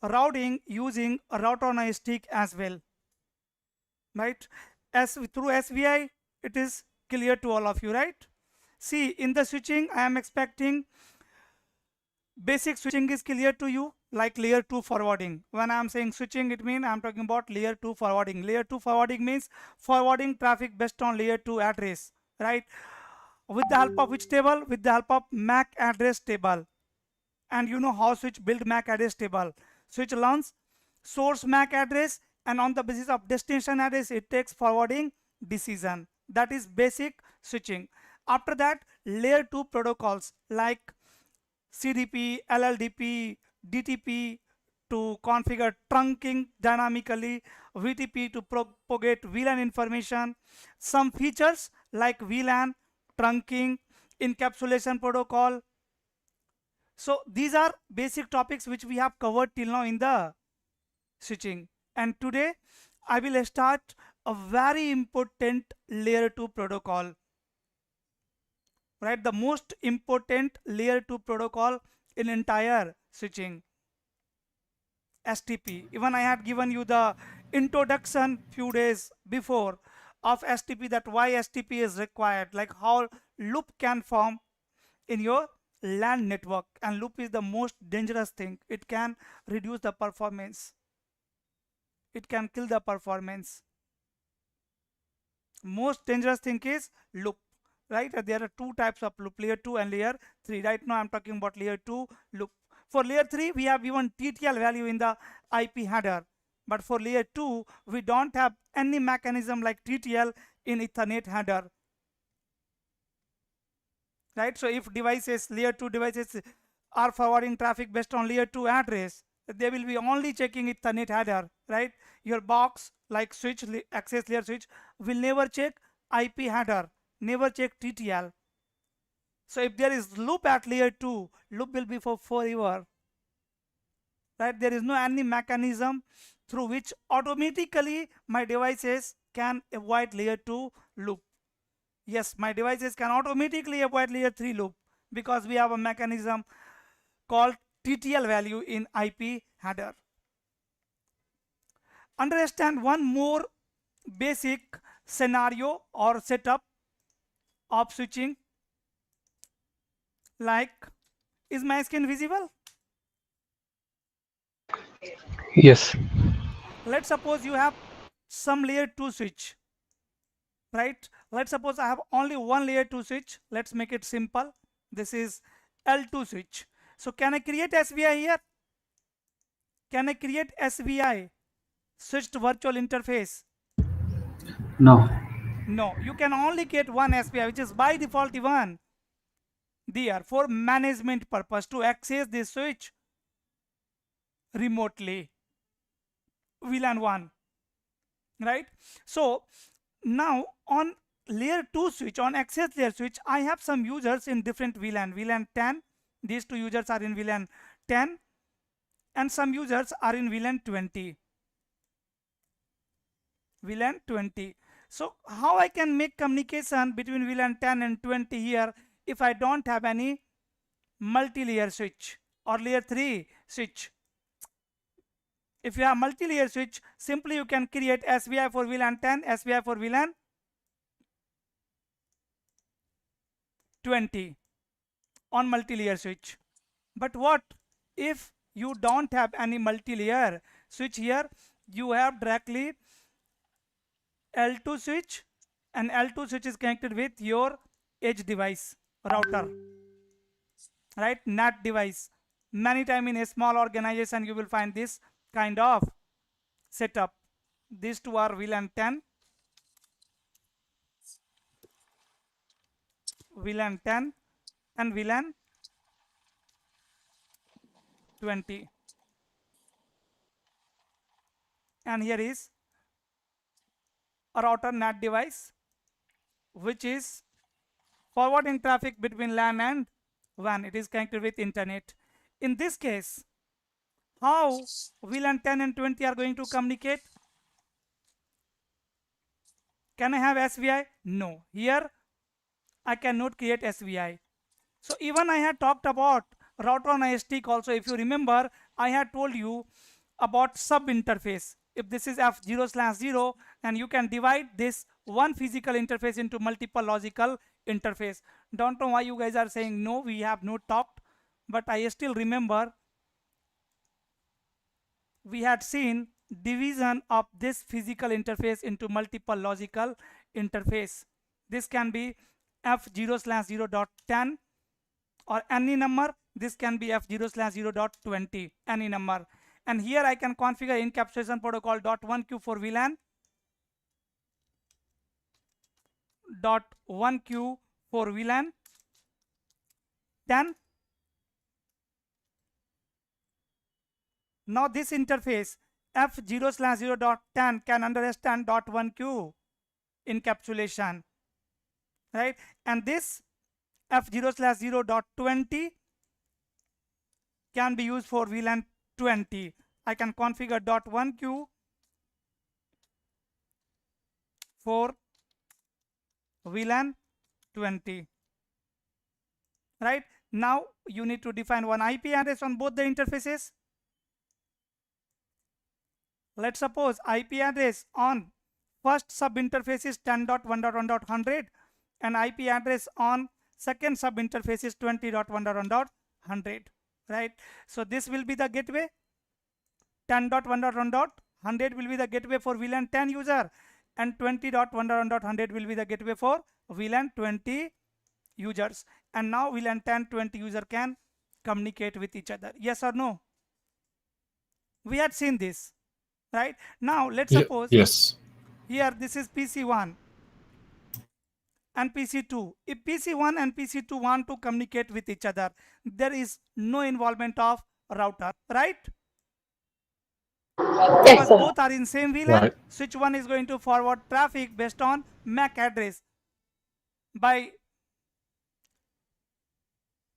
routing using a router on a stick as well, right? As through SVI, it is clear to all of you, right? See, in the switching, I am expecting basic switching is clear to you, like layer 2 forwarding. When I am saying switching, it means I am talking about layer 2 forwarding. Layer 2 forwarding means forwarding traffic based on layer 2 address, right? With the help of which table? With the help of MAC address table. And you know how switch build MAC address table. Switch learns source MAC address, and on the basis of destination address, it takes forwarding decision. That is basic switching. After that, layer 2 protocols like CDP, LLDP, DTP to configure trunking dynamically, VTP to propagate VLAN information, some features like VLAN, trunking, encapsulation protocol. So these are basic topics which we have covered till now in the switching. And today I will start a very important layer 2 protocol. Right, the most important layer 2 protocol in entire switching, STP. Even I had given you the introduction few days before of STP, that why STP is required, like how loop can form in your LAN network. And loop is the most dangerous thing. It can reduce the performance. It can kill the performance. Most dangerous thing is loop. Right, there are two types of loop, layer 2 and layer 3. Right now I'm talking about layer 2 loop. For layer 3 we have given TTL value in the IP header, but for layer 2 we don't have any mechanism like TTL in Ethernet header. Right, so if devices, layer 2 devices are forwarding traffic based on layer 2 address, they will be only checking Ethernet header. Right, your box like switch, access layer switch will never check IP header, never check TTL. So if there is loop at layer 2, loop will be for forever. Right, there is no any mechanism through which automatically my devices can avoid layer 2 loop. Yes, my devices can automatically avoid layer 3 loop because we have a mechanism called TTL value in IP header. Understand one more basic scenario or setup of switching. Like, is my screen visible? Yes. Let's suppose you have some layer 2 switch, right? Let's suppose I have only one layer 2 switch. Let's make it simple. This is L2 switch. So can I create SVI here? Can I create SVI, switched virtual interface? No. No, you can only get one SVI, which is by default even there for management purpose, to access this switch remotely. VLAN 1, right? So now on layer 2 switch, on access layer switch, I have some users in different VLAN, VLAN 10. These two users are in VLAN 10 and some users are in VLAN 20. VLAN 20. So how I can make communication between VLAN 10 and 20 here if I don't have any multi-layer switch or layer 3 switch? If you have multi-layer switch, simply you can create SVI for VLAN 10, SVI for VLAN 20 on multi-layer switch. But what if you don't have any multi-layer switch here? You have directly L2 switch, and L2 switch is connected with your edge device router, right? NAT device. Many times in a small organization you will find this kind of setup. These two are VLAN 10, VLAN 10 and VLAN 20, and here is a router NAT device which is forwarding traffic between LAN and WAN. It is connected with internet. In this case, how VLAN 10 and 20 are going to communicate? Can I have SVI? No. Here I cannot create SVI. So even I had talked about router on a stick also. If you remember, I had told you about sub interface. If this is F0/0, then you can divide this one physical interface into multiple logical interface. Don't know why you guys are saying no, we have not talked, but I still remember we had seen division of this physical interface into multiple logical interface. This can be F0/0.10 or any number. This can be F0/0.20, any number. And here I can configure encapsulation protocol .1q for VLAN, .1q for VLAN 10. Now this interface F0/0.10 can understand .1q encapsulation, right? And this F0/0.20 can be used for VLAN 20. I can configure .1q for VLAN 20, right? Now you need to define one IP address on both the interfaces. Let's suppose IP address on first sub interface is 10.1.1.100 and IP address on second sub interface is 20.1.1.100, right? So this will be the gateway. 10.1.1.100 will be the gateway for VLAN 10 user, and 20.1.1.100 will be the gateway for VLAN 20 users. And now VLAN 10, 20 user can communicate with each other. Yes or no? We had seen this, right? Now let's suppose yes. here this is PC1 and PC2. If PC1 and PC2 want to communicate with each other, there is no involvement of router, right? Yes, Because sir. both are in same VLAN. Right. Switch 1 is going to forward traffic based on MAC address by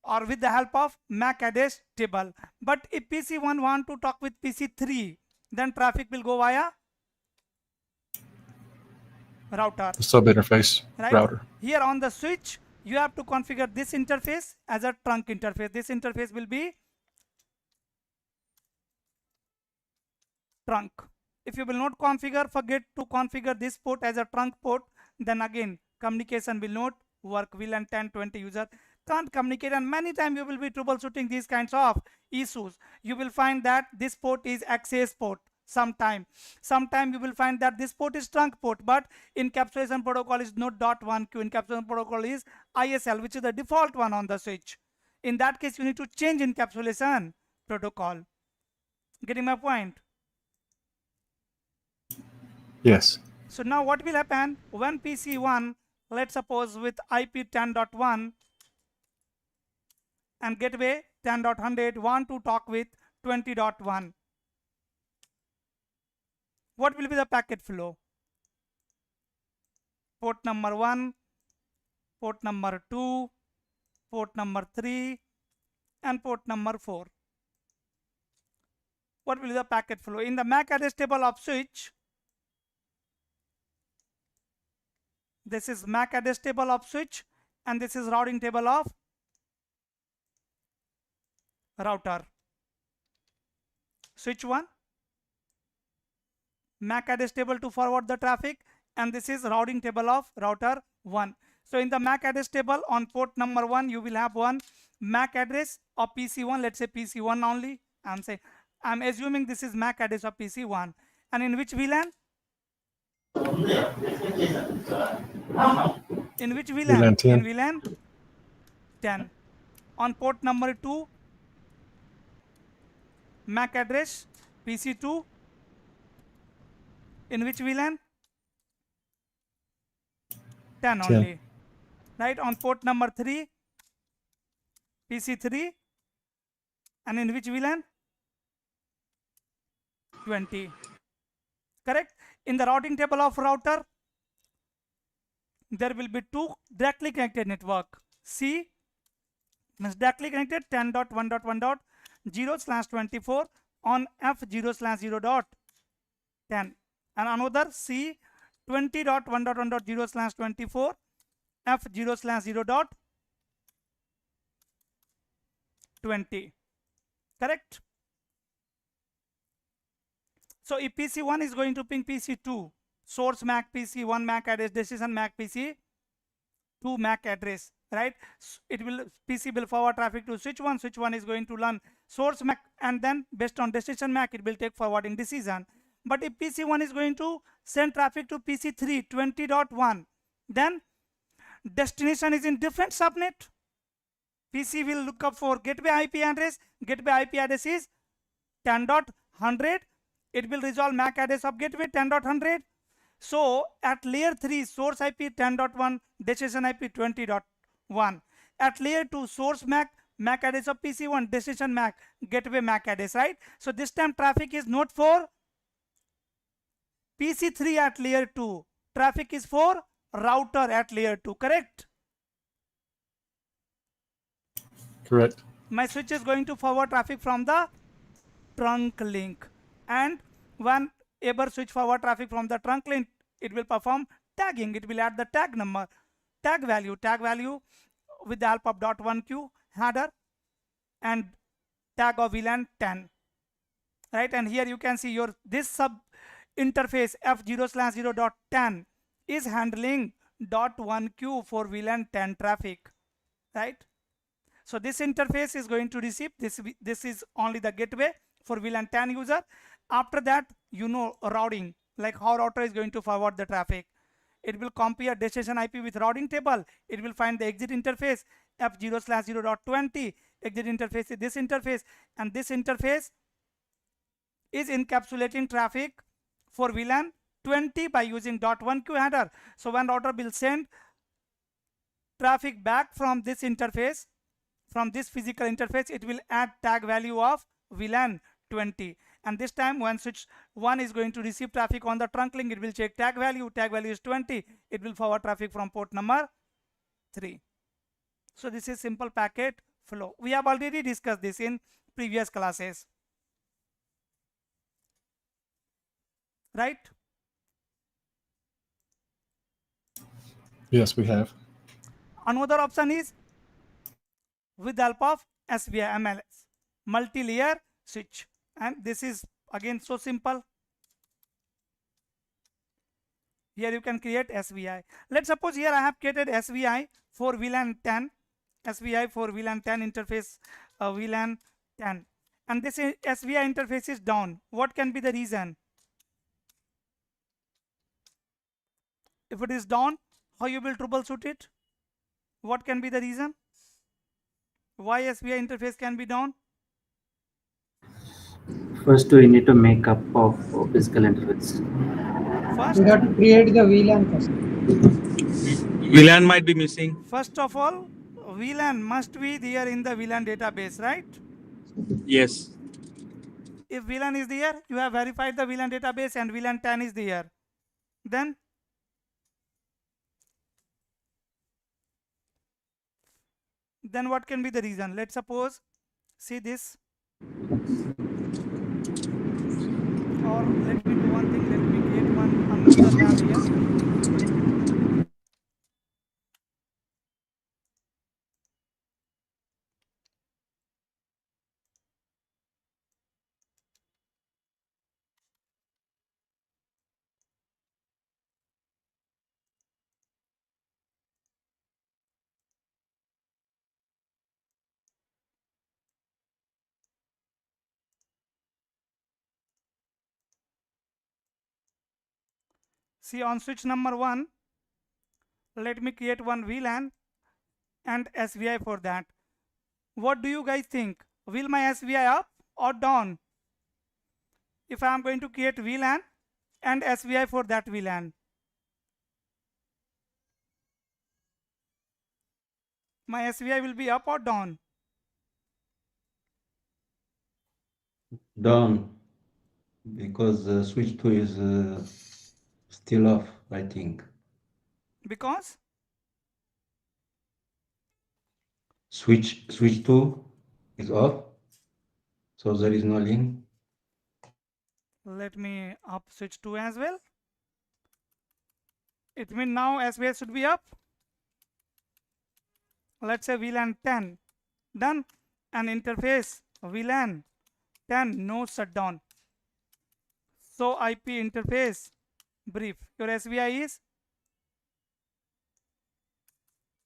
or with the help of MAC address table. But if PC1 want to talk with PC3, then traffic will go via router. The sub interface Right? router. Here on the switch, you have to configure this interface as a trunk interface. This interface will be trunk. If you will not forget to configure this port as a trunk port, then again communication will not work. VLAN 10, 20 user can't communicate, and many times you will be troubleshooting these kinds of issues. You will find that this port is access port. Sometime you will find that this port is trunk port, but encapsulation protocol is not .1q. Encapsulation protocol is ISL, which is the default one on the switch. In that case, you need to change encapsulation protocol. Getting my point? Yes. So now what will happen when PC1, let's suppose with IP 10.1 and gateway 10.100 want to talk with 20.1. What will be the packet flow? Port number 1, port number 2, port number 3, and port number 4. What will be the packet flow? In the MAC address table of switch, this is MAC address table of switch, and this is routing table of router. Switch 1, MAC address table to forward the traffic, and this is routing table of router 1. So in the MAC address table on port number 1, you will have one MAC address of PC1. Let's say PC1 only. I'm assuming this is MAC address of PC1. And in which VLAN? In which VLAN? VLAN 10. In VLAN 10. On port number 2, MAC address PC2. In which VLAN? 10 only. Right? On port number 3, PC3. And in which VLAN? 20. Correct? In the routing table of router, there will be two directly connected network. C means directly connected 10.1.1.0/24 on F0/0.10, and another C 20.1.1.0/24 F0/0.20. Correct? So if PC1 is going to ping PC2, source MAC PC1 MAC address, destination MAC PC2 MAC address, right? It will PC will forward traffic to switch 1. Switch 1 is going to learn source MAC, and then based on destination MAC it will take forwarding decision. But if PC1 is going to send traffic to PC3 20.1, then destination is in different subnet. PC will look up for gateway IP address. Gateway IP address is 10.100. It will resolve MAC address of gateway 10.100. So at layer 3, source IP 10.1, destination IP 20.1. At layer 2, source MAC address of PC1, destination MAC, gateway MAC address, right? So this time traffic is not for PC3 at layer 2. Traffic is for router at layer 2, correct? Correct. My switch is going to forward traffic from the trunk link, and whenever switch forward traffic from the trunk link, it will perform tagging. It will add the tag number, tag value with the help of .1q header and tag of VLAN 10, right? And here you can see your this sub interface f0/0.10 is handling .1q for VLAN 10 traffic, right? So this interface is going to receive this is only the gateway for VLAN 10 user. After that, you know, routing, like how router is going to forward the traffic. It will compare destination IP with routing table. It will find the exit interface f0/0.20. Exit interface is this interface, and this interface is encapsulating traffic for VLAN 20 by using .1q header. So when router will send traffic back from this interface, from this physical interface, it will add tag value of VLAN 20. And this time when switch 1 is going to receive traffic on the trunk link, it will check tag value is 20. It will forward traffic from port number 3. So this is simple packet flow. We have already discussed this in previous classes, right? Yes, we have. Another option is with the help of SVI MLS, multi-layer switch, and this is again so simple. Here you can create SVI. Let's suppose here I have created SVI for VLAN 10, SVI for VLAN 10 interface, VLAN 10, and this SVI interface is down. What can be the reason? If it is down, how you will troubleshoot it? What can be the reason why SVI interface can be down? First, we need to make up of physical interface. First, we have to create the VLAN first. VLAN might be missing. First of all, VLAN must be there in the VLAN database, right? Yes. If VLAN is there, you have verified the VLAN database and VLAN 10 is there. Then what can be the reason? Let's suppose, see this, or let me do one thing, let me create another LAN here. See, on switch number 1, let me create one VLAN and SVI for that. What do you guys think? Will my SVI up or down if I am going to create VLAN and SVI for that VLAN? My SVI will be up or down? Down, because switch 2 is still off, I think. Because Switch 2 is off, so there is no link. let me up switch 2 as well. It means now SVI should be up. Let's say VLAN 10 done, and interface VLAN 10 no shutdown. So IP interface brief. Your SVI is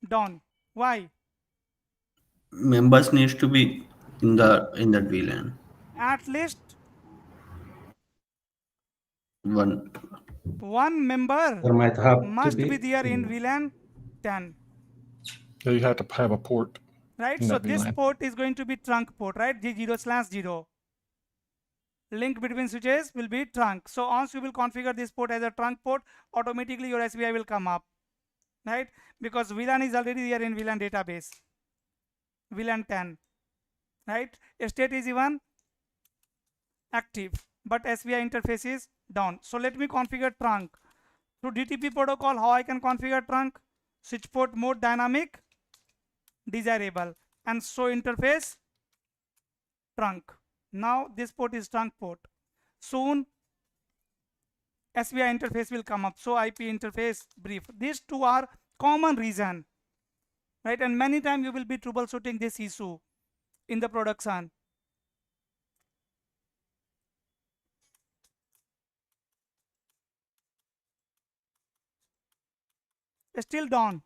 down. Why? Members needs to be in that VLAN. At least One. member There might have to must be be. there in VLAN 10. Yeah, you have to have a port Right? in So that this VLAN. port is going to be trunk port, right? G0/0. Link between switches will be trunk. So once you will configure this port as a trunk port, automatically your SVI will come up, right? Because VLAN is already there in VLAN database, VLAN 10, right? State is even active, but SVI interface is down. So let me configure trunk through DTP protocol. How I can configure trunk? Switch port mode dynamic desirable and show interface trunk. Now this port is trunk port. Soon SVI interface will come up. So IP interface brief. These two are common reason, right? And many times you will be troubleshooting this issue in the production. Still down.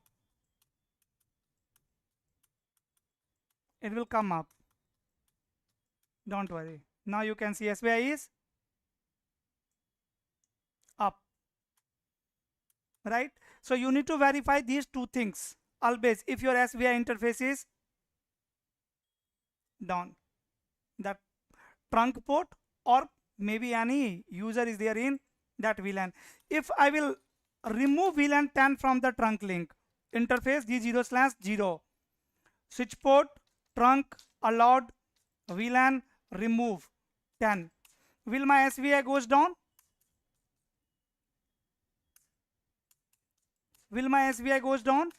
It will come up. Don't worry. Now you can see SVI is up, right? So you need to verify these two things always. If your SVI interface is down, that trunk port or maybe any user is there in that VLAN. If I will remove VLAN 10 from the trunk link, interface G0/0, switch port trunk allowed VLAN remove 10, will my SVI goes down? Will my SVI goes down?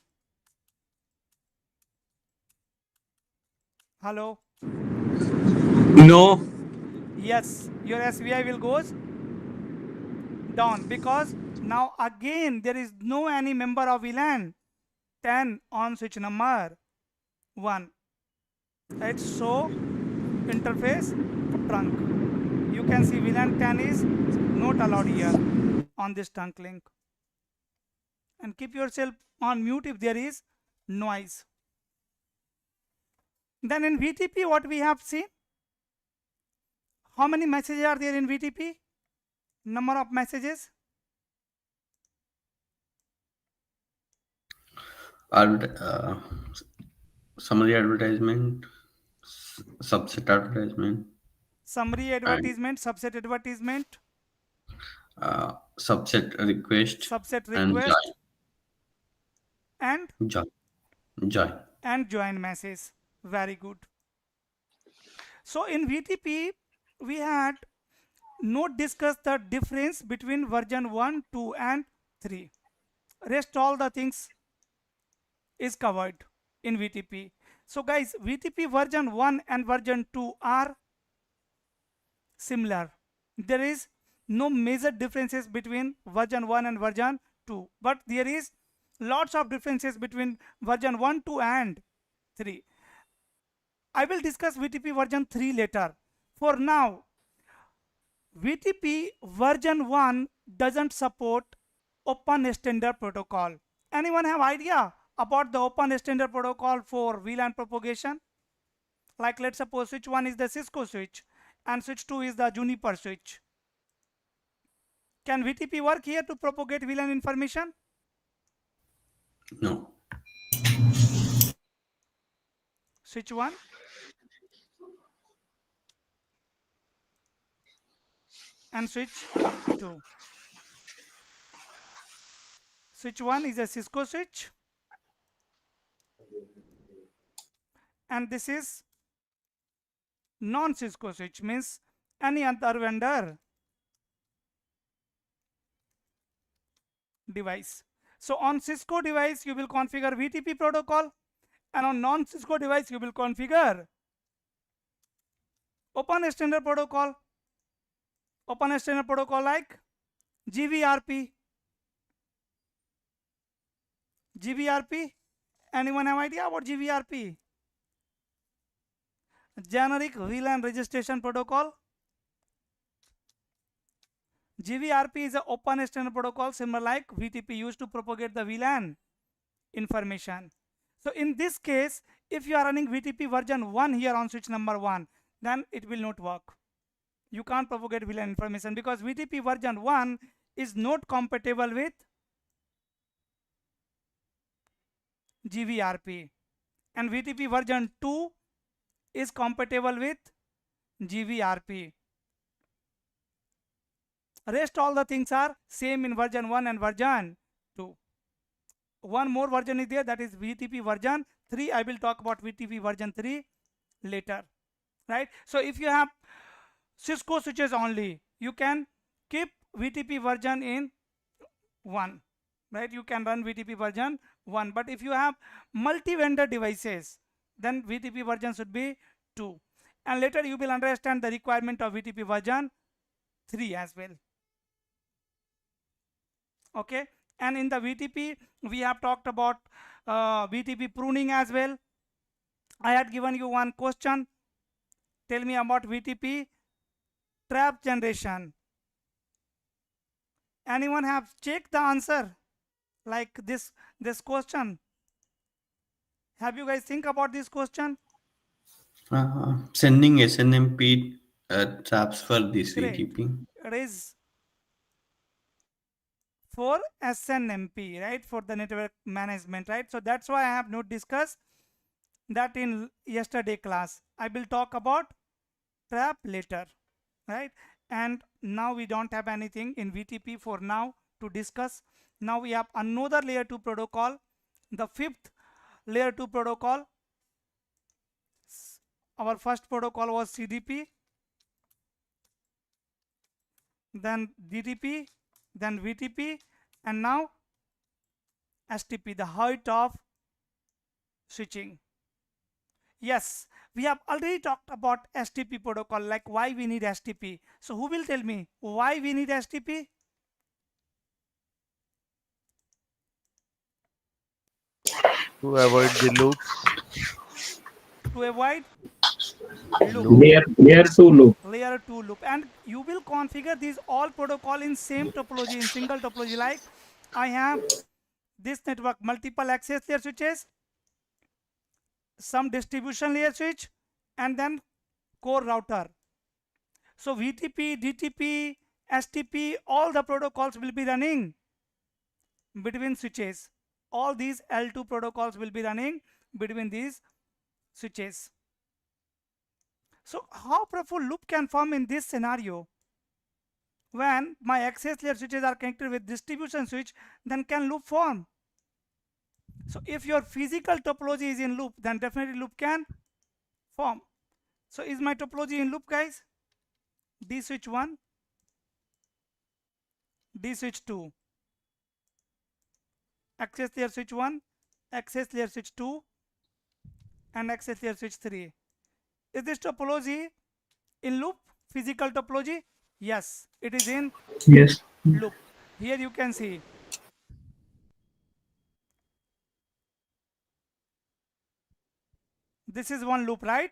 Hello? No. Yes, your SVI will goes down because now again there is no any member of VLAN 10 on switch number 1, right? So interface trunk, you can see VLAN 10 is not allowed here on this trunk link. And keep yourself on mute if there is noise. Then in VTP what we have seen, how many messages are there in VTP? Number of messages? Summary advertisement, subset advertisement, Summary advertisement, subset advertisement, subset request, subset and request, and join. and join message. Very good. So in VTP we had not discussed the difference between version 1, 2 and 3. Rest all the things is covered in VTP. So guys, VTP version 1 and version 2 are similar. There is no major differences between version 1 and version 2, but there is lots of differences between version 1, 2 and 3. I will discuss VTP version 3 later. For now, VTP version 1 doesn't support open standard protocol. Anyone have idea about the open standard protocol for VLAN propagation? Like let's suppose switch 1 is the Cisco switch and switch 2 is the Juniper switch. Can VTP work here to propagate VLAN information? No. Switch 1 and switch 2. Switch 1 is a Cisco switch and this is non-Cisco switch, means any other vendor device. So on Cisco device you will configure VTP protocol and on non-Cisco device you will configure open standard protocol. Open standard protocol like GVRP. GVRP, anyone have idea about GVRP? Generic VLAN registration protocol. GVRP is an open external protocol similar like VTP used to propagate the VLAN information. So in this case, if you are running VTP version 1 here on switch number 1, then it will not work. You can't propagate VLAN information because VTP version 1 is not compatible with GVRP, and VTP version 2 is compatible with GVRP. Rest all the things are same in version 1 and version 2. One more version is there, that is VTP version 3. I will talk about VTP version 3 later, right? So if you have Cisco switches only, you can keep VTP version in 1, right? You can run VTP version 1, but if you have multi-vendor devices, then VTP version should be 2, and later you will understand the requirement of VTP version 3 as well. Okay, and in the VTP we have talked about VTP pruning as well. I had given you one question. Tell me about VTP trap generation. Anyone have checked the answer like this question? Have you guys think about this question? Sending SNMP traps for this Great. VTP. It is for SNMP, right, for the network management, right? So that's why I have not discussed that in yesterday class. I will talk about trap later, right? And now we don't have anything in VTP for now to discuss. Now we have another layer 2 protocol, the 5th layer 2 protocol. Our first protocol was CDP, then DTP, then VTP, and now STP, the height of switching. Yes, we have already talked about STP protocol, like why we need STP. So who will tell me why we need STP? To avoid the loops. To avoid Layer 2 loop. layer 2 loop, and you will configure these all protocol in same topology, in single topology. Like I have this network, multiple access layer switches, some distribution layer switch, and then core router. So VTP, DTP, STP, all the protocols will be running between switches. All these L2 protocols will be running between these switches. So how powerful loop can form in this scenario? When my access layer switches are connected with distribution switch, then can loop form. So if your physical topology is in loop, then definitely loop can form. So is my topology in loop, guys? D switch 1, D switch 2, access layer switch 1, access layer switch 2, and access layer switch 3. Is this topology in loop, physical topology? Yes, it is in loop. Here you can see this is one loop, right?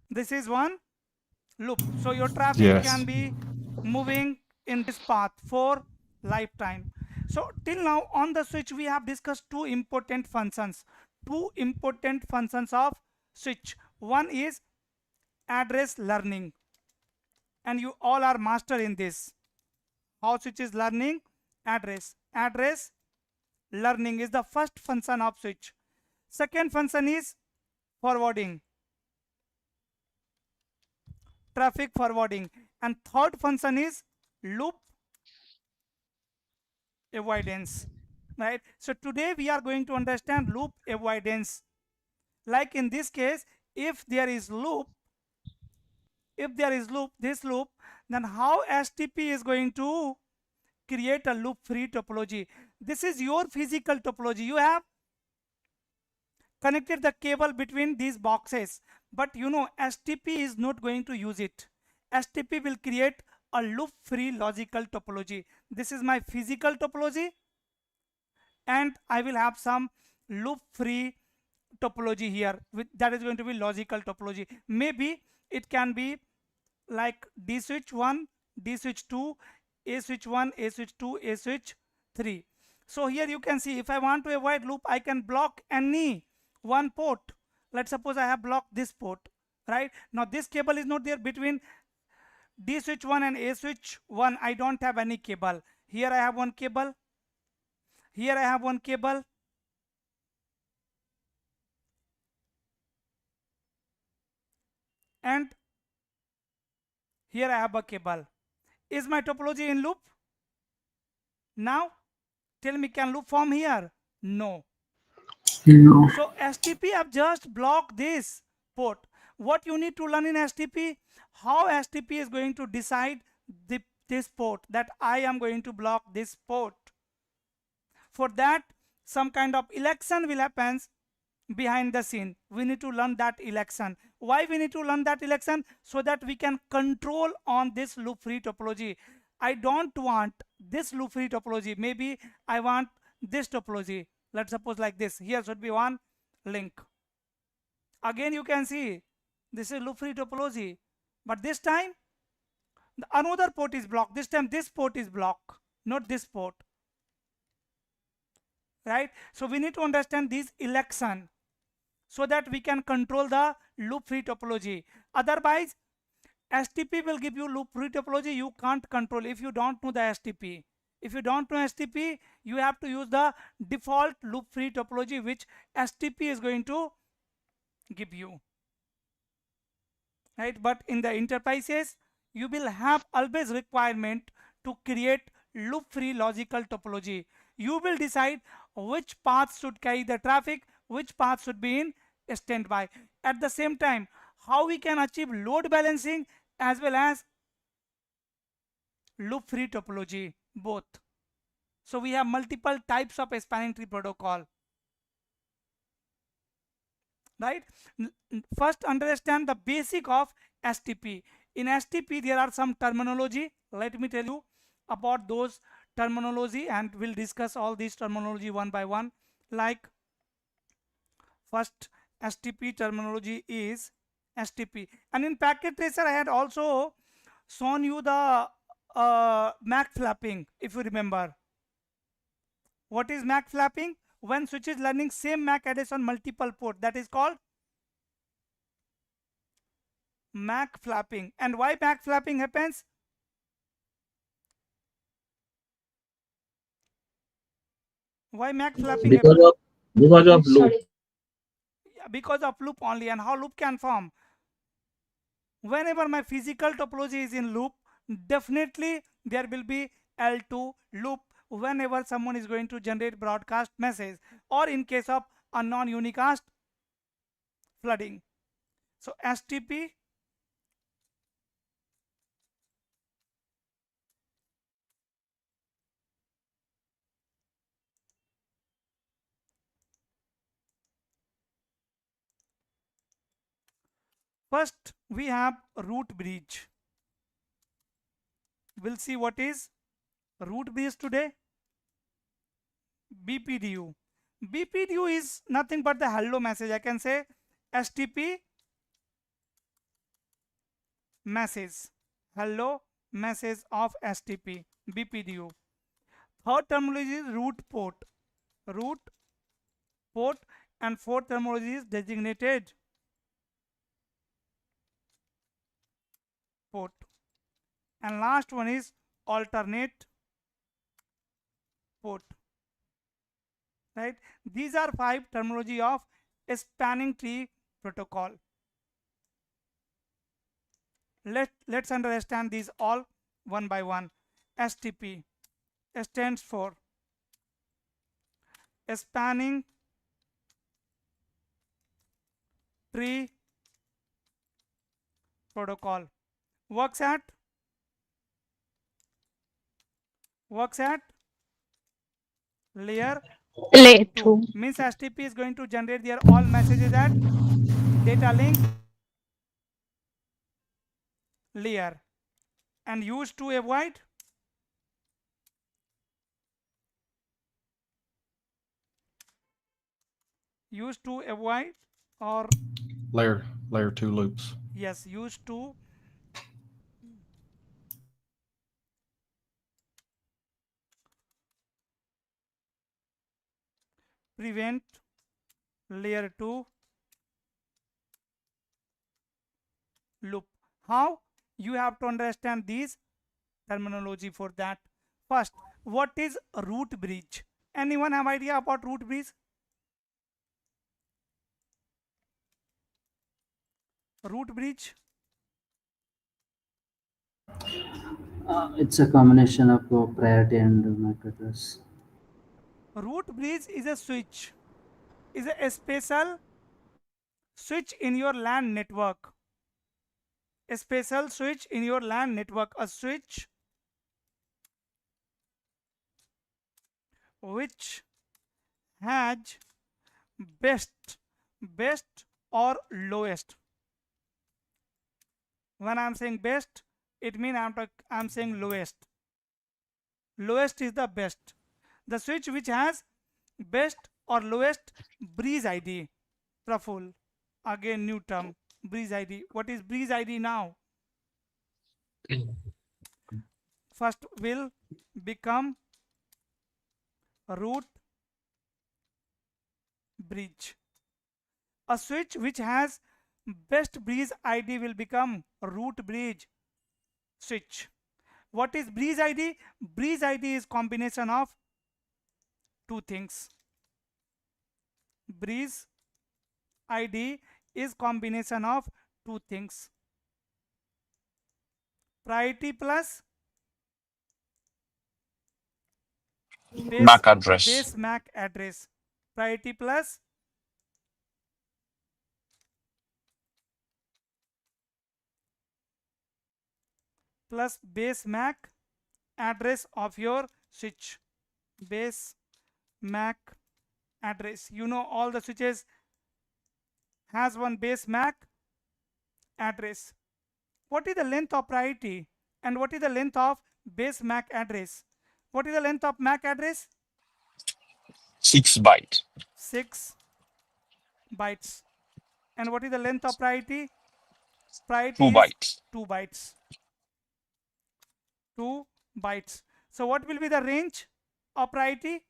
This is one loop. So your traffic Yes. can be moving in this path for lifetime. So till now on the switch we have discussed two important functions of switch. One is address learning, and you all are master in this. How switch is learning? Address learning is the first function of switch. Second function is forwarding, traffic forwarding, and third function is loop avoidance, right? So today we are going to understand loop avoidance. Like in this case, if there is this loop, then how STP is going to create a loop free topology? This is your physical topology. You have connected the cable between these boxes, but you know STP is not going to use it. STP will create a loop free logical topology. This is my physical topology, and I will have some loop free topology here that is going to be logical topology. Maybe it can be like D switch 1, D switch 2, A switch 1, A switch 2, A switch 3. So here you can see, if I want to avoid loop, I can block any one port. Let's suppose I have blocked this port, right? Now this cable is not there between D switch 1 and A switch 1. I don't have any cable. Here I have one cable. Here I have one cable. And here I have a cable. Is my topology in loop? Now tell me, can loop form here? No. No. So STP have just blocked this port. What you need to learn in STP, how STP is going to decide this port, that I am going to block this port. For that, some kind of election will happen behind the scene. We need to learn that election. Why we need to learn that election? So that we can control on this loop free topology. I don't want this loop free topology. Maybe I want this topology. Let's suppose like this. Here should be one link. Again you can see this is loop free topology, but this time another port is blocked. This time this port is blocked, not this port, right? So we need to understand this election so that we can control the loop free topology. Otherwise STP will give you loop free topology, you can't control if you don't know the STP. If you don't know STP, you have to use the default loop free topology which STP is going to give you, right? But in the enterprises, you will have always requirement to create loop free logical topology. You will decide which path should carry the traffic, which path should be in standby. At the same time, how we can achieve load balancing as well as loop free topology, both. So we have multiple types of spanning tree protocol, right? First understand the basic of STP. In STP there are some terminology. Let me tell you about those terminology and we'll discuss all these terminology one by one. Like first STP terminology is STP, and in packet tracer I had also shown you the MAC flapping, if you remember. What is MAC flapping? When switch is learning same MAC address on multiple port, that is called MAC flapping. And why MAC flapping happens? Why MAC flapping happens? Because of loop. Yeah, because of loop only. And how loop can form? Whenever my physical topology is in loop, definitely there will be L2 loop whenever someone is going to generate broadcast message, or in case of a non-unicast flooding. So STP first we have root bridge. We'll see what is root bridge today. BPDU. BPDU is nothing but the hello message. I can say STP message, hello message of STP, BPDU. Third terminology is root port, and fourth terminology is designated port, and last one is alternate port, right? These are 5 terminology of spanning tree protocol. Let's understand these all one by one. STP stands for spanning tree protocol. Works at layer Layer 2. 2. Means STP is going to generate their all messages at data link layer, and used to avoid or Layer 2 loops. yes, used to prevent layer 2 loop. How? You have to understand these terminology for that. First, what is root bridge? Anyone have idea about root bridge? Root bridge? It's a combination of priority and MAC address. Root bridge is a switch, is a special switch in your LAN network. A special switch in your LAN network, a switch which has best or lowest. When I'm saying best, it means I'm saying lowest. Lowest is the best. The switch which has best or lowest breeze ID. Praful, again new term, breeze ID. What is breeze ID now? First will become root bridge. A switch which has best breeze ID will become root bridge switch. What is breeze ID? Breeze ID is combination of two things. Breeze ID is combination of two things. Priority plus MAC address. base MAC address. Priority plus base MAC address of your switch. Base MAC address. You know all the switches has one base MAC address. What is the length of priority and what is the length of base MAC address? What is the length of MAC address? 6 bytes. 6 bytes. And what is the length of priority? Priority 2 is bytes. 2 bytes. 2 bytes. So what will be the range of priority?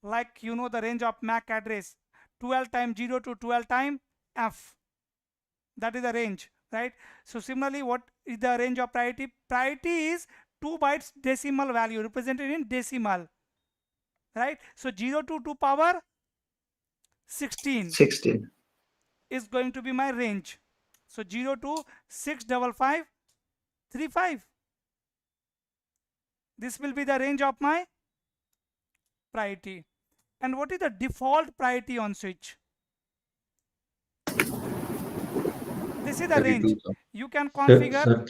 Like you know the range of MAC address, 12 times 0 to 12 times F. That is the range, right? So similarly, what is the range of priority? Priority is 2 bytes decimal value represented in decimal, right? So 0 to 2 power 16 is going to be my range. So 0 to 65535. This will be the range of my priority. And what is the default priority on switch? This is the range. You can configure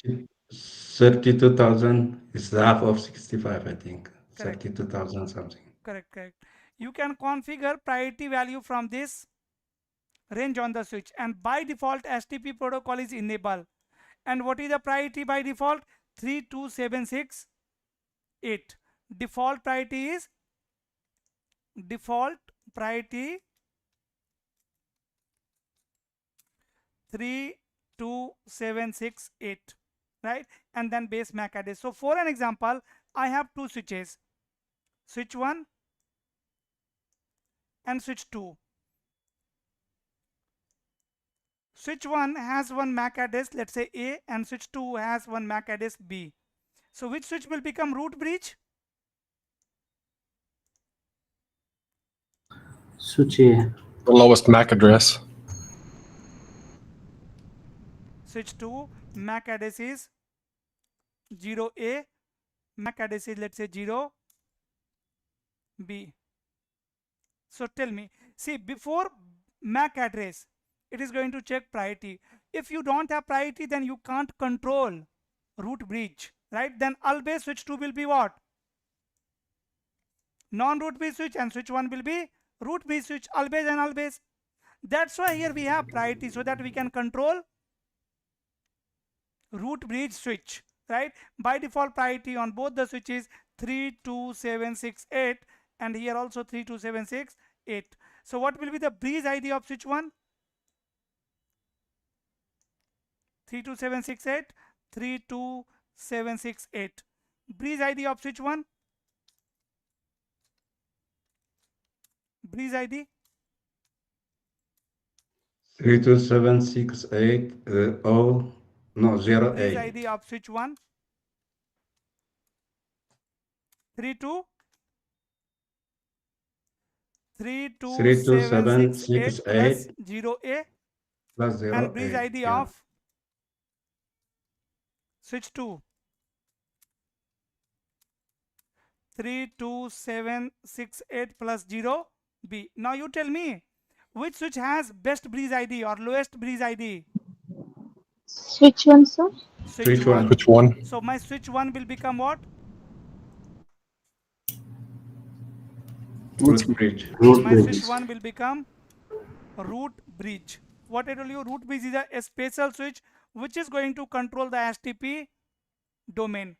32,000 is half of 65, I think. Correct. 32,000 something. correct. You can configure priority value from this range on the switch, and by default STP protocol is enabled. And what is the priority by default? 32768. Default priority is 32768, right? And then base MAC address. So for an example, I have two switches, switch 1 and switch 2. Switch 1 has one MAC address, let's say A, and switch 2 has one MAC address B. So which switch will become root bridge? Switch A. The lowest MAC address. Switch 2 MAC address is 0A, MAC address is let's say 0B. So tell me, see, before MAC address, it is going to check priority. If you don't have priority, then you can't control root bridge, right? Then always switch 2 will be what? Non-root bridge switch, and switch 1 will be root bridge switch, always and always. That's why here we have priority, so that we can control root bridge switch, right? By default priority on both the switches 32768, and here also 32768. So what will be the bridge ID of switch 1? 32768, 32768. Bridge ID of switch 1? breeze ID? 327680 no Breeze 08. ID of switch 1. 32 32768 plus 32768 0A, plus and breeze 08. ID Yeah. of switch 2. 32768 plus 0 B. Now you tell me which switch has best breeze ID or lowest breeze ID? Switch one, sir. Switch Switch 1. one. Which one? So my switch 1 will become what? Root bridge. Root My switch bridges. 1 will become root bridge. What I told you, root bridge is a special switch which is going to control the STP domain.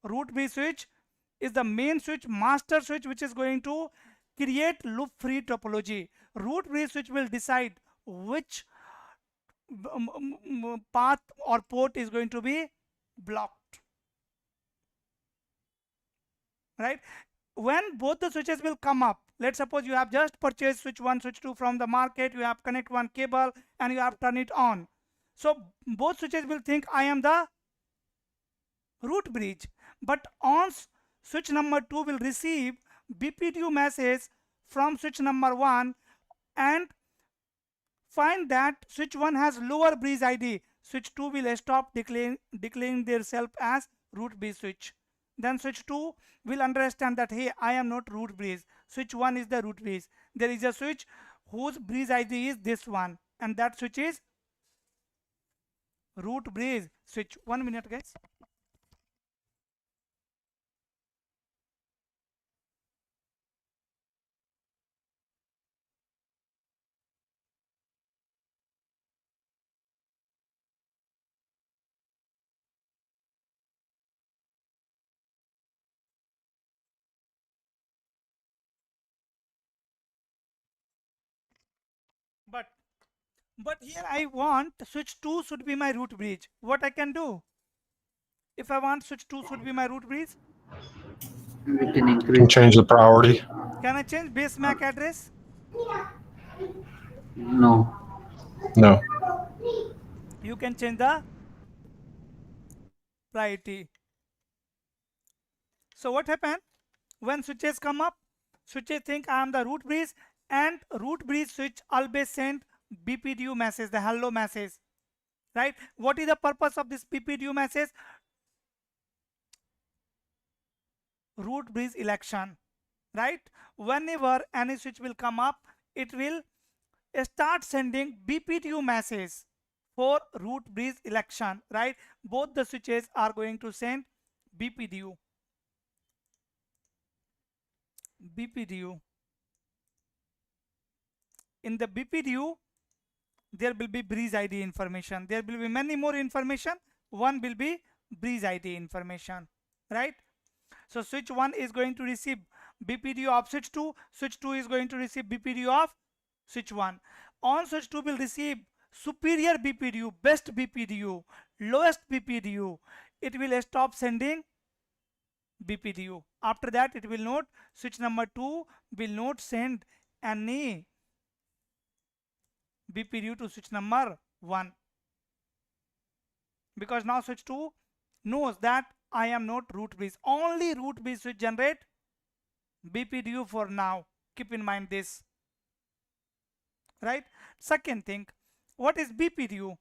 Root bridge switch is the main switch, master switch, which is going to create loop free topology. Root bridge switch will decide which path or port is going to be blocked, right? When both the switches will come up, let's suppose you have just purchased switch 1, switch 2 from the market, you have connect one cable and you have turn it on. So both switches will think I am the root bridge, but on switch number 2 will receive BPDU message from switch number 1 and find that switch 1 has lower bridge ID. Switch 2 will stop declaring themselves as root bridge switch. Then switch 2 will understand that hey, I am not root bridge. Switch 1 is the root bridge. There is a switch whose bridge ID is this one, and that switch is root bridge switch. 1 minute, guys. But here I want switch 2 should be my root bridge. What I can do? If I want switch 2 should be my root bridge, We can You can increase. change the priority. can I change base MAC address? No. No. You can change the priority. So what happened? When switches come up, switches think I am the root bridge, and root bridge switch always send BPDU message, the hello message, right? What is the purpose of this BPDU message? Root bridge election, right? Whenever any switch will come up, it will start sending BPDU message for root bridge election, right? Both the switches are going to send BPDU. In the BPDU, there will be breeze ID information. There will be many more information. One will be breeze ID information, right? So switch 1 is going to receive BPDU of switch 2. Switch 2 is going to receive BPDU of switch 1. On switch 2 will receive superior BPDU, best BPDU, lowest BPDU. It will stop sending BPDU. After that, it will not, switch number 2 will not send any BPDU to switch number 1, because now switch 2 knows that I am not root bridge. Only root bridge switch generate BPDU for now. Keep in mind this, right? Second thing, what is BPDU?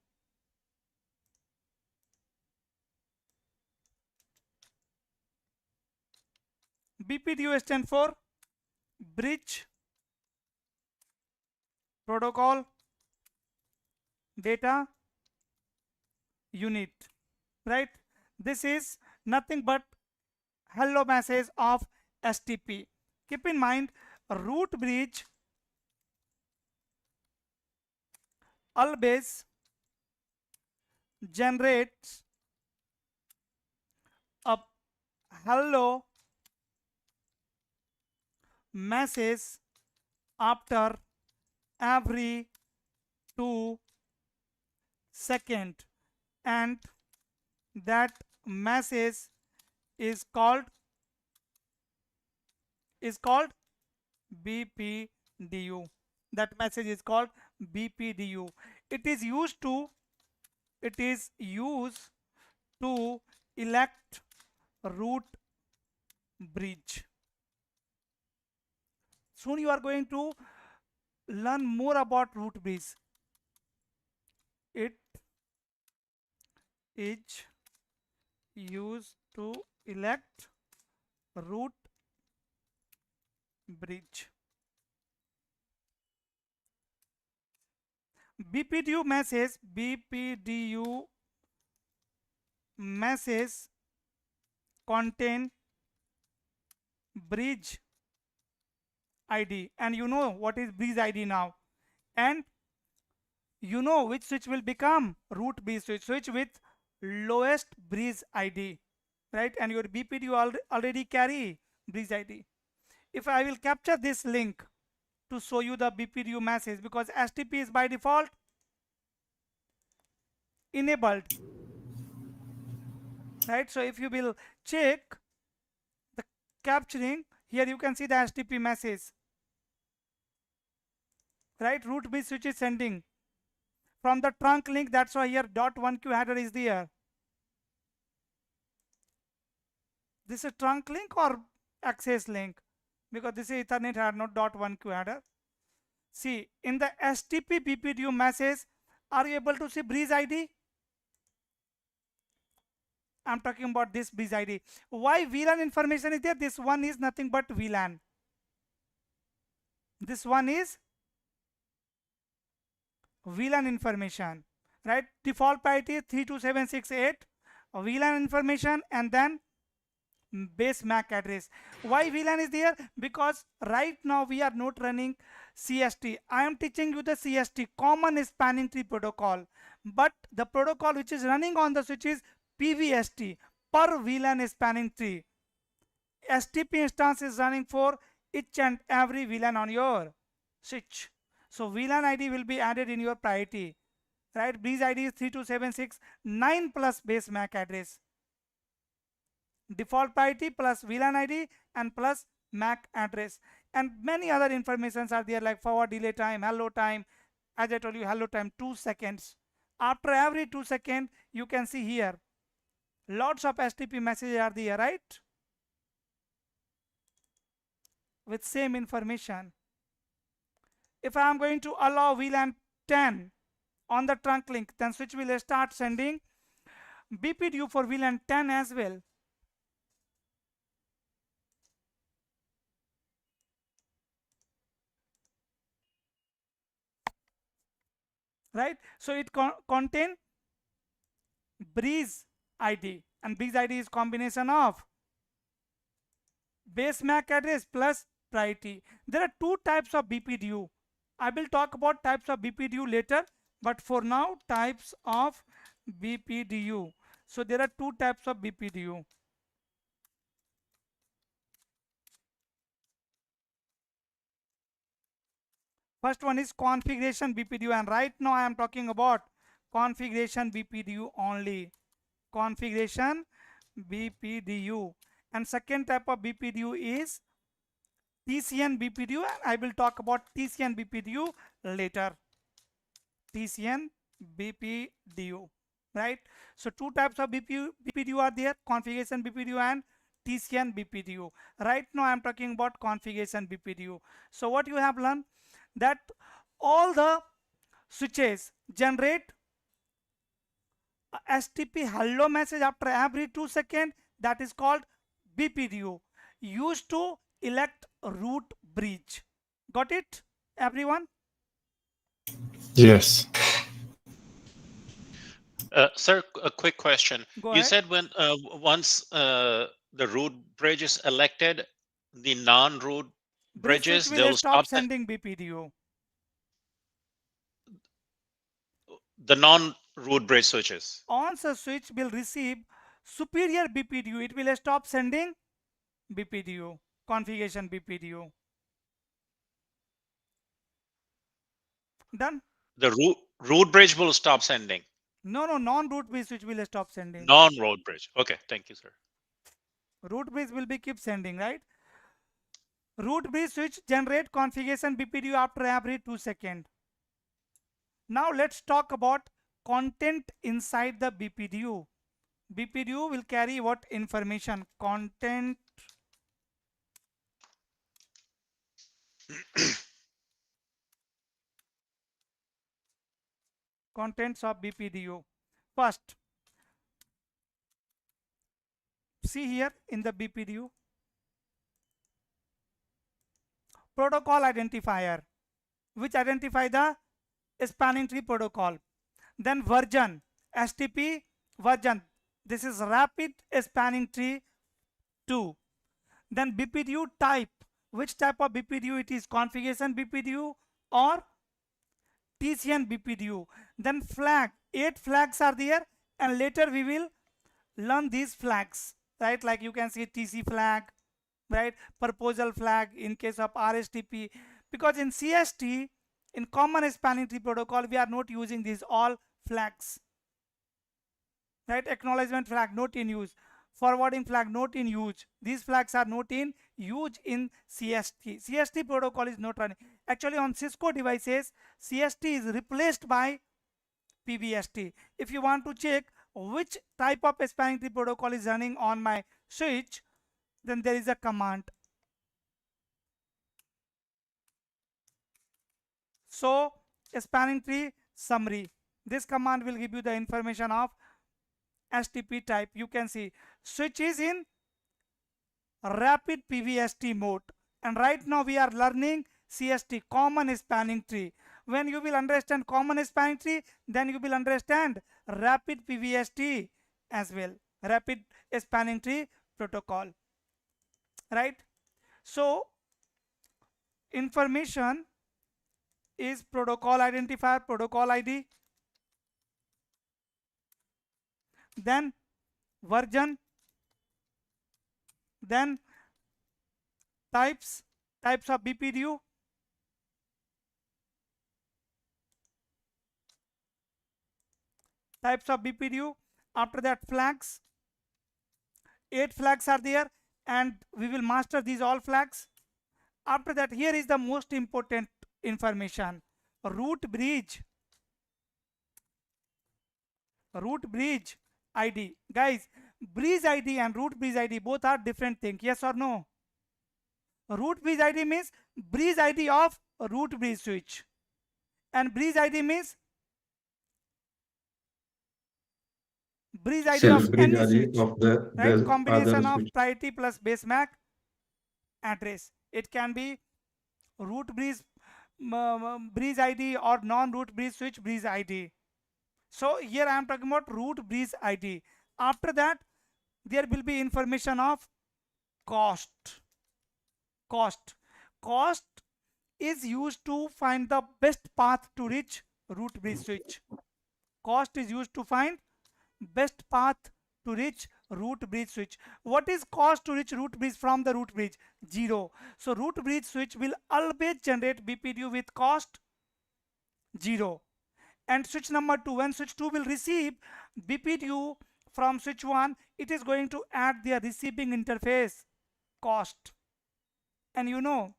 BPDU stands for Bridge Protocol Data Unit, right? This is nothing but hello message of STP. Keep in mind, root bridge always generates a hello message after every 2 seconds, and that message is called BPDU. BPDU. That message is called BPDU. It is used to elect root bridge. Soon you are going to learn more about root bridge. It is used to elect root bridge. BPDU message contain bridge ID, and you know what is bridge ID now, and you know which switch will become root bridge switch with lowest bridge ID, right? And your BPDU already carry bridge ID. If I will capture this link to show you the BPDU message, because STP is by default enabled, right? So if you will check the capturing, here you can see the STP message, right? Root bridge switch is sending from the trunk link. That's why here .1q header is there. This is trunk link or access link, because this is Ethernet header, not .1q header. See, in the STP BPDU message, are you able to see bridge ID? I'm talking about this bridge ID. Why VLAN information is there? This one is nothing but VLAN. This one is VLAN information, right? Default priority is 32768, VLAN information, and then base MAC address. Why VLAN is there? Because right now we are not running CST. I am teaching you the CST, common spanning tree protocol, but the protocol which is running on the switch is PVST, per VLAN spanning tree. STP instance is running for each and every VLAN on your switch. So VLAN ID will be added in your priority, right? Bridge ID is 32769 plus base MAC address. Default priority plus VLAN ID and plus MAC address, and many other informations are there, like forward delay time, hello time. As I told you, hello time 2 seconds. After every 2 seconds, you can see here lots of STP messages are there, right? With same information. If I am going to allow VLAN 10 on the trunk link, then switch will start sending BPDU for VLAN 10 as well. Right? So it contain bridge ID, and bridge ID is combination of base MAC address plus priority. There are two types of BPDU. I will talk about types of BPDU later, but for now, types of BPDU. So there are two types of BPDU. First one is configuration BPDU, and right now I am talking about configuration BPDU only. Configuration BPDU. And second type of BPDU is TCN BPDU, and I will talk about TCN BPDU later. TCN BPDU, right? So two types of BPDU are there, configuration BPDU and TCN BPDU. Right now I am talking about configuration BPDU. So what you have learned, that all the switches generate a STP hello message after every 2 seconds. That is called BPDU, used to elect root bridge. Got it, everyone? Yes. Sir, a quick question. Go You ahead. said when once the root bridge is elected, the non-root Bridge switch bridges, will they'll stop stop sending BPDU. the non-root bridge switches. Once a switch will receive superior BPDU, it will stop sending BPDU, configuration BPDU. Done? The root bridge will stop sending. No, non-root bridge switch will stop sending. Non-root bridge. Okay, thank you, sir. Root bridge will be keep sending, right? Root bridge switch generate configuration BPDU after every 2 seconds. Now let's talk about content inside the BPDU. BPDU will carry what information? Content contents of BPDU. First, see here in the BPDU, protocol identifier, which identify the spanning tree protocol. Then version, STP version. This is rapid spanning tree 2. Then BPDU type, which type of BPDU it is, configuration BPDU or TCN BPDU. Then flag, 8 flags are there, and later we will learn these flags, right? Like you can see TC flag, right? Proposal flag in case of RSTP, because in CST, in common spanning tree protocol, we are not using these all flags, right? Acknowledgement flag not in use, forwarding flag not in use. These flags are not in use in CST. CST protocol is not running. Actually, on Cisco devices, CST is replaced by PBST. If you want to check which type of spanning tree protocol is running on my switch, then there is a command. So spanning tree summary. This command will give you the information of STP type. You can see switch is in rapid PVST mode, and right now we are learning CST, common spanning tree. When you will understand common spanning tree, then you will understand rapid PVST as well, rapid spanning tree protocol, right? So information is protocol identifier, protocol ID, then version, then types of BPDU, after that flags, 8 flags are there, and we will master these all flags. After that, here is the most important information, root bridge ID. Guys, bridge ID and root bridge ID both are different things, yes or no? Root bridge ID means bridge ID of root bridge switch, and bridge ID means bridge ID Self of bridge any ID switch, of the right? Combination other of switch. priority plus base MAC address. It can be root bridge bridge ID or non-root bridge switch bridge ID. So here I am talking about root bridge ID. After that, there will be information of cost. Cost is used to find the best path to reach root bridge switch. Cost is used to find best path to reach root bridge switch. What is cost to reach root bridge from the root bridge? 0. So root bridge switch will always generate BPDU with cost 0. And switch number 2, when switch 2 will receive BPDU from switch 1, it is going to add their receiving interface cost. And you know,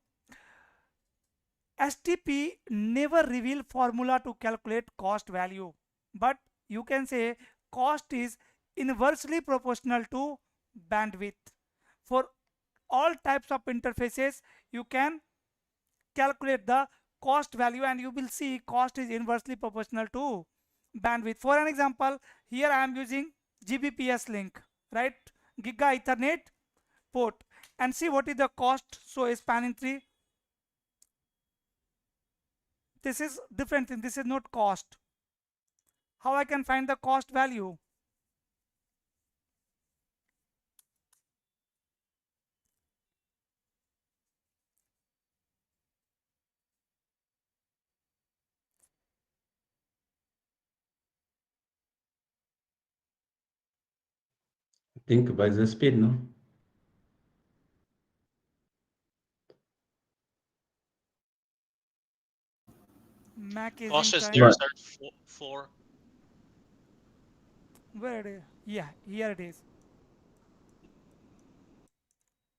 STP never reveal formula to calculate cost value, but you can say cost is inversely proportional to bandwidth. For all types of interfaces, you can calculate the cost value, and you will see cost is inversely proportional to bandwidth. For an example, here I am using GBPS link, right? Giga Ethernet port, and see what is the cost. So spanning tree, this is different thing, this is not cost. How I can find the cost value? I think by the speed, no? MAC is in Cost is time. there, sir. 4. Where it is? Yeah, here it is.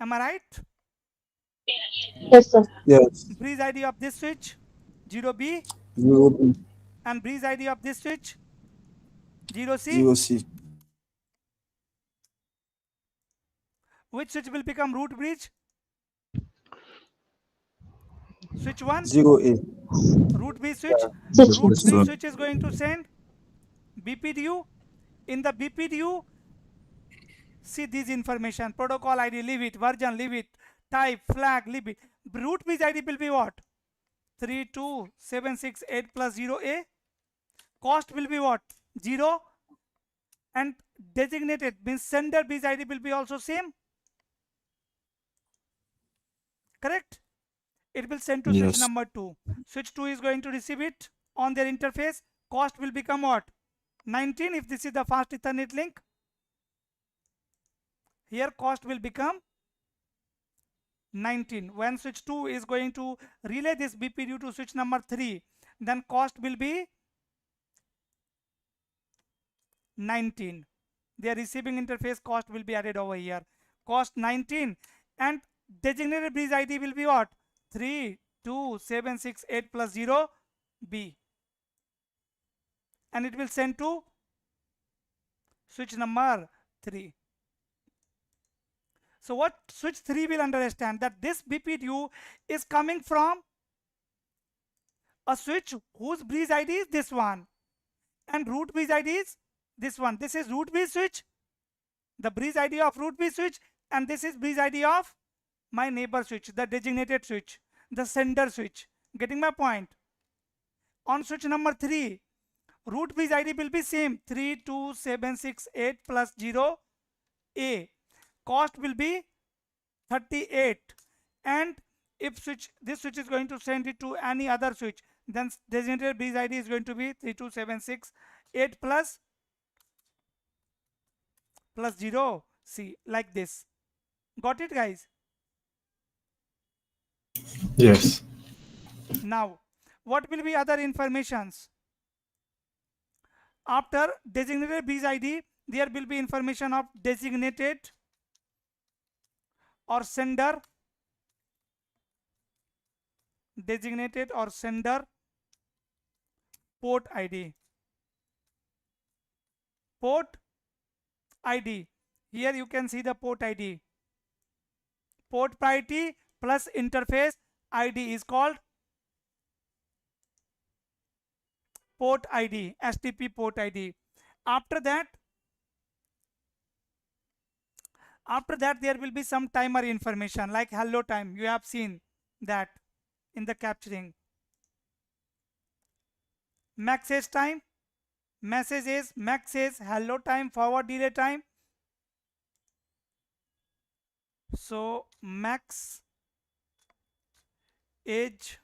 Am I right? Yes, sir. Yes. Breeze ID of this switch 0B, 0B, and breeze ID of this switch 0C. 0C, Which switch will become root bridge? Switch 1, 0A. root bridge switch. Switch Root Yes, bridge sir. switch is going to send BPDU. In the BPDU, see this information: protocol ID, leave it; version, leave it; type, flag, leave it. Root bridge ID will be what? 32768 plus 0A. Cost will be what? 0. And designated means sender bridge ID will be also same. Correct? It will send to switch Yes. number 2. Switch 2 is going to receive it on their interface. Cost will become what? 19 if this is the fast Ethernet link. Here cost will become 19. When switch 2 is going to relay this BPDU to switch number 3, then cost will be 19. Their receiving interface cost will be added over here. Cost 19, and designated bridge ID will be what? 32768 plus 0 B. And it will send to switch number 3. So what switch 3 will understand that this BPDU is coming from a switch whose bridge ID is this one, and root bridge ID is this one. This is root bridge switch, the bridge ID of root bridge switch, and this is bridge ID of my neighbor switch, the designated switch, the sender switch. Getting my point? On switch number 3, root bridge ID will be same, 32768 plus 0 A. Cost will be 38, and if this switch is going to send it to any other switch, then designated bridge ID is going to be 32768 plus 0 C, like this. Got it, guys? Yes. Now what will be other informations? After designated bridge ID, there will be information of designated or sender, designated or sender port ID. Port ID. Here you can see the port ID. Port priority plus interface ID is called port ID, STP port ID. After that there will be some timer information like hello time. You have seen that in the capturing. Message time, messages, message, hello time, forward delay time. So max age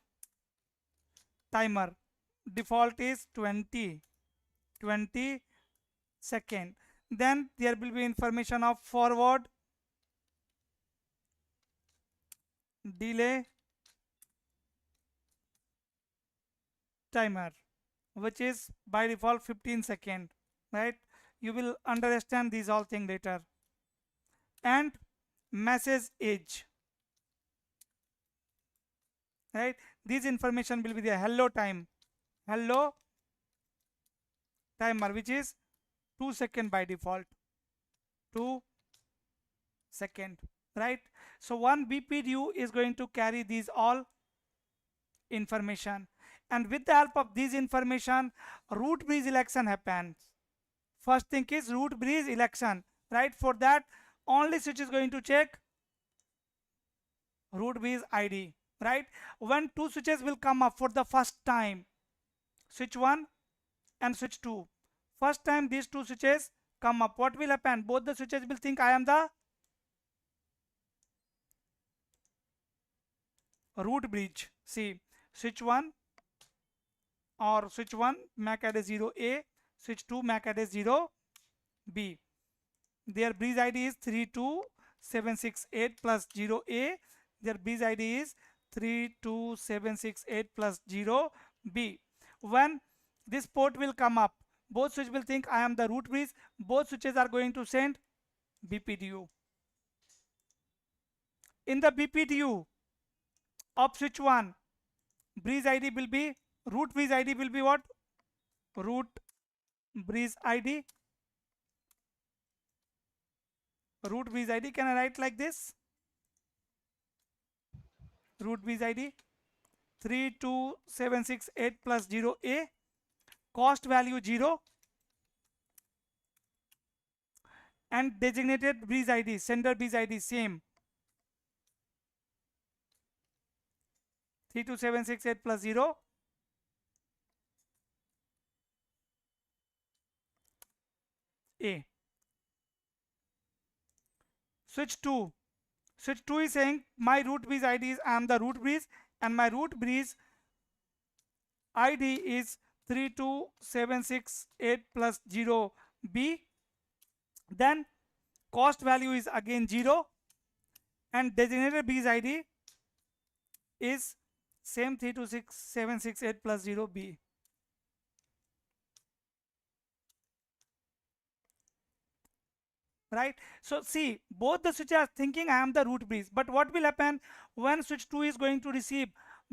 timer default is 20 second. Then there will be information of forward delay timer, which is by default 15 second, right? You will understand these all things later. And message age, right? This information will be there. Hello time, hello timer, which is 2 second by default, 2 second, right? So one BPDU is going to carry these all information, and with the help of this information, root bridge election happens. First thing is root bridge election, right? For that, only switch is going to check root bridge ID, right? When two switches will come up for the first time, switch 1 and switch 2, first time these two switches come up, what will happen? Both the switches will think I am the root bridge. See, switch 1 or switch 1 MAC address 0A, switch 2 MAC address 0B. Their bridge ID is 32768 plus 0A. Their bridge ID is 32768 plus 0B. When this port will come up, both switches will think I am the root bridge. Both switches are going to send BPDU. In the BPDU of switch 1, breeze ID will be, root breeze ID will be what? Root breeze ID. Root breeze ID, can I write like this? Root breeze ID 32768 plus 0A, cost value 0, and designated breeze ID, sender breeze ID same, 32768 plus 0, A. Switch 2. Switch 2 is saying my root breeze ID is, I am the root breeze, and my root breeze ID is 32768 plus 0B. Then cost value is again 0, and designated breeze ID is same 326768 plus 0B. Right? So see, both the switches are thinking I am the root breeze, but what will happen when switch 2 is going to receive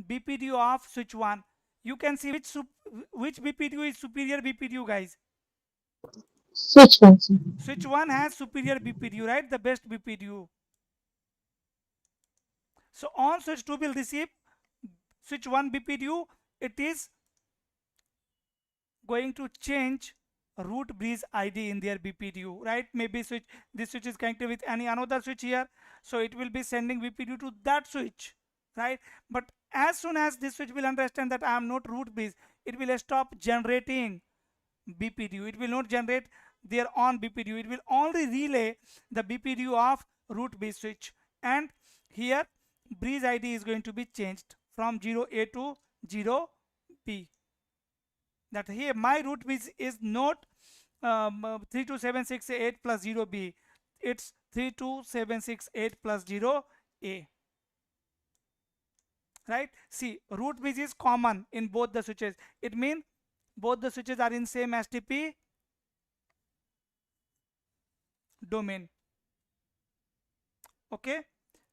BPDU of switch 1? You can see which BPDU is superior BPDU, guys. Switch 1, sir. Switch 1 has superior BPDU, right? The best BPDU. So on switch 2 will receive switch 1 BPDU, it is going to change root breeze ID in their BPDU, right? Maybe this switch is connected with any another switch here, so it will be sending BPDU to that switch, right? But as soon as this switch will understand that I am not root breeze, it will stop generating BPDU. It will not generate their own BPDU. It will only relay the BPDU of root breeze switch, and here breeze ID is going to be changed from 0A to 0B. That here my root breeze is not 32768 plus 0B, it's 32768 plus 0A, right? See, root breeze is common in both the switches. It means both the switches are in same STP domain. Okay,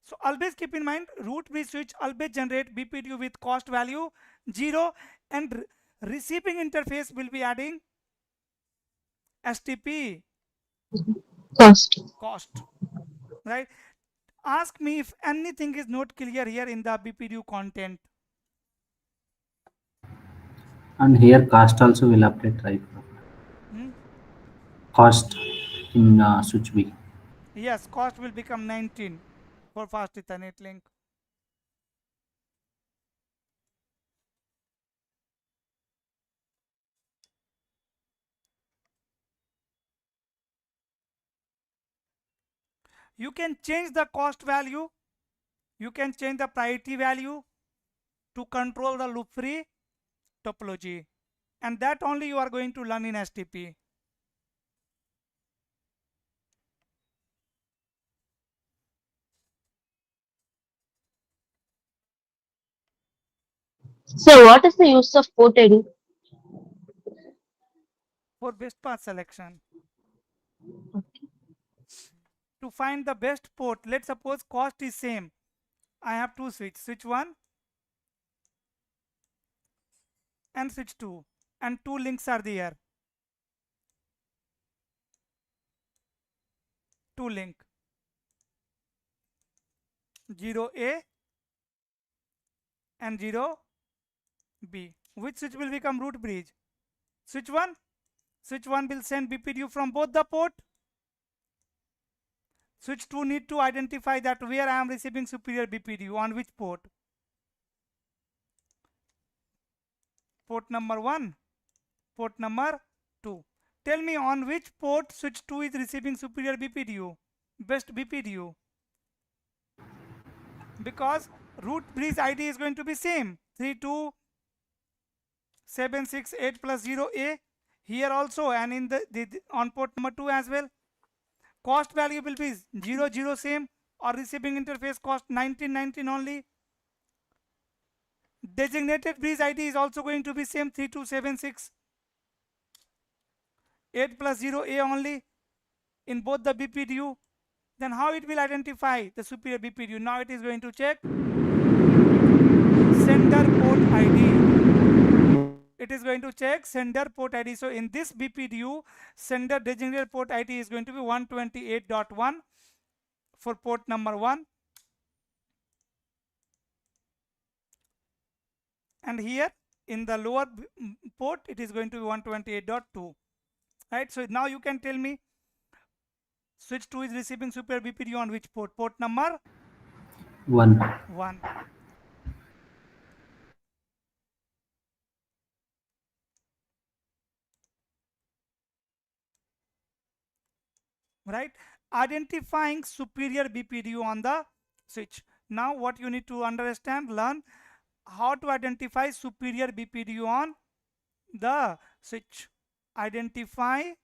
so always keep in mind, root breeze switch always generate BPDU with cost value 0, and receiving interface will be adding STP cost, right? Ask me if anything is not clear here in the BPDU content. And here cost also will update, right? Cost in switch B. Yes, cost will become 19 for fast Ethernet link. You can change the cost value, you can change the priority value to control the loop free topology, and that only you are going to learn in STP. So what is the use of port ID? For best path selection. To find the best port, let's suppose cost is same. I have two switches, switch 1 and switch 2, and two links are there. Two link 0A and 0B. Which switch will become root bridge? Switch 1. Switch 1 will send BPDU from both the port. Switch 2 need to identify that where I am receiving superior BPDU, on which port. Port number 1, port number 2. Tell me on which port switch 2 is receiving superior BPDU, best BPDU. Because root bridge ID is going to be same, 32768 plus 0A here also, and in the on port number 2 as well. Cost value will be 0 same, or receiving interface cost 19 only. Designated bridge ID is also going to be same, 32768 plus 0A only in both the BPDU. Then how it will identify the superior BPDU? Now it is going to check sender port ID. It is going to check sender port ID. So in this BPDU, sender designated port ID is going to be 128.1 for port number 1. And here in the lower port, it is going to be 128.2. Right? So now you can tell me switch 2 is receiving superior BPDU on which port? Port number 1. 1. Right? Identifying superior BPDU on the switch. Now what you need to understand, learn how to identify superior BPDU on the switch. Identify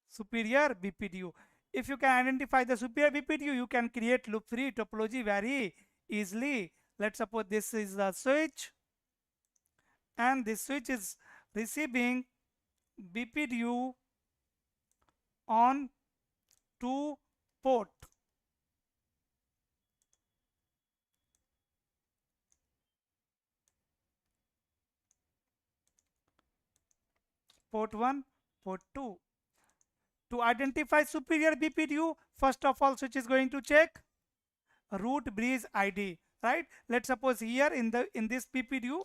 superior BPDU. If you can identify the superior BPDU, you can create loop free topology very easily. Let's suppose this is the switch and this switch is receiving BPDU on 2 port. Port 1, port 2. To identify superior BPDU, first of all, switch is going to check root bridge ID, right? Let's suppose here in this BPDU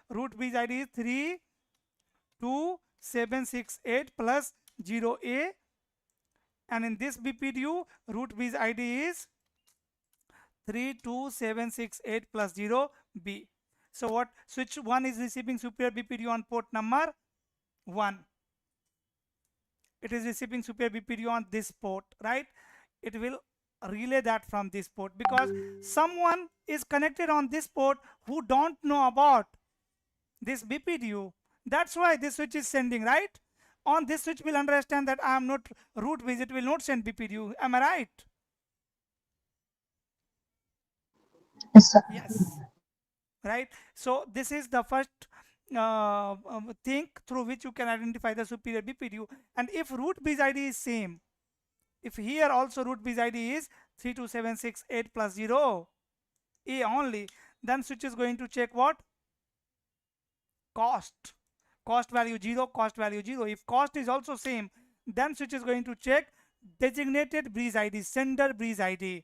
root bridge ID is 32768 plus 0A, and in this BPDU root bridge ID is 32768 plus 0B. So what switch 1 is receiving superior BPDU on port number 1. It is receiving superior BPDU on this port, right? It will relay that from this port because someone is connected on this port who don't know about this BPDU. That's why this switch is sending, right? On this switch will understand that I am not root bridge, it will not send BPDU. Am I right? Yes, sir. Yes. Right? So this is the first thing through which you can identify the superior BPDU. And if root bridge ID is same, if here also root bridge ID is 32768 plus 0 A only, then switch is going to check what? Cost. Cost value 0, cost value 0. If cost is also same, then switch is going to check designated bridge ID, sender bridge ID.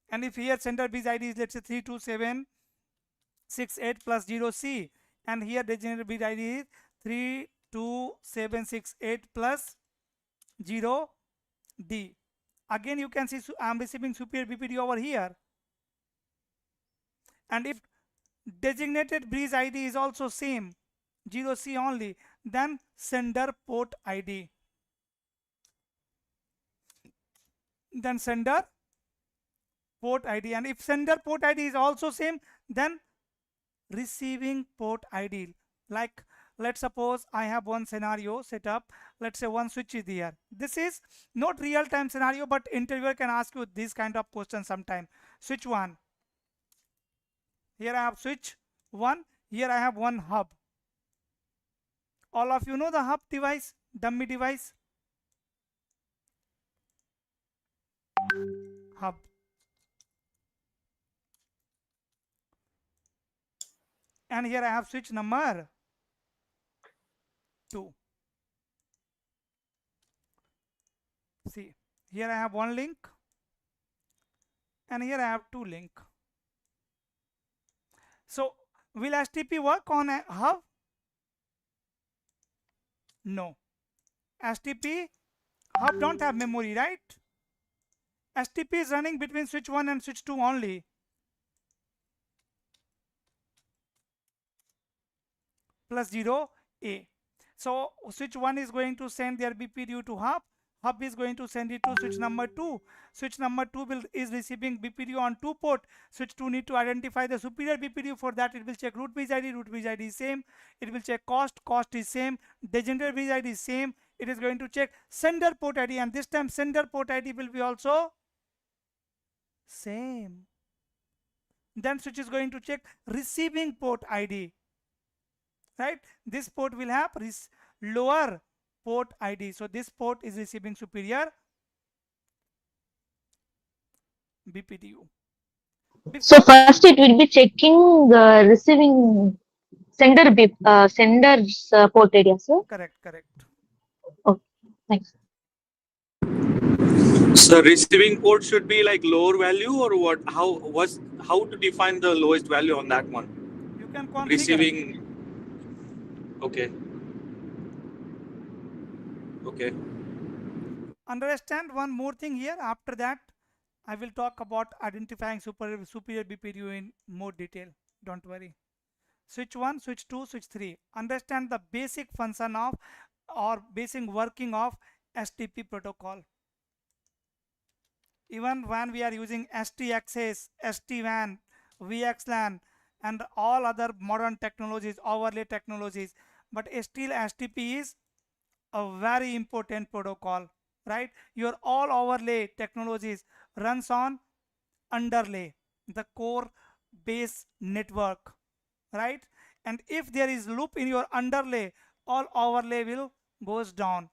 And if here sender bridge ID is, let's say, 32768 plus 0C, and here designated bridge ID is 32768 plus 0D. Again you can see I am receiving superior BPDU over here. And if designated bridge ID is also same, 0C only, then sender port ID. Then sender port ID. And if sender port ID is also same, then receiving port ID. Like let's suppose I have one scenario set up. Let's say one switch is there. This is not real-time scenario, but interviewer can ask you this kind of question sometime. Switch 1. Here I have switch 1. Here I have one hub. All of you know the hub device, dummy device. Hub. And here I have switch number 2. See, here I have one link and here I have 2 link. So will STP work on a hub? No. STP hub don't have memory, right? STP is running between switch 1 and switch 2 only. Plus 0A. So switch 1 is going to send their BPDU to hub. Hub is going to send it to switch number 2. Switch number 2 is receiving BPDU on 2 port. Switch 2 need to identify the superior BPDU. For that it will check root bridge ID. Root bridge ID is same. It will check cost. Cost is same. Designated bridge ID is same. It is going to check sender port ID, and this time sender port ID will be also same. Then switch is going to check receiving port ID, right? This port will have lower port ID, so this port is receiving superior BPDU. So first it will be checking the receiving sender's port area, sir. Correct. Okay, thanks. So receiving port should be like lower value, or what? How to define the lowest value on that one? You can configure Receiving. Okay. Understand one more thing here. After that, I will talk about identifying superior BPDU in more detail. Don't worry. Switch 1, switch 2, switch 3. Understand the basic function of or basic working of STP protocol. Even when we are using ST access, SD-WAN, VXLAN, and all other modern technologies, overlay technologies, but still STP is a very important protocol, right? Your all overlay technologies runs on underlay, the core base network, right? And if there is loop in your underlay, all overlay will goes down,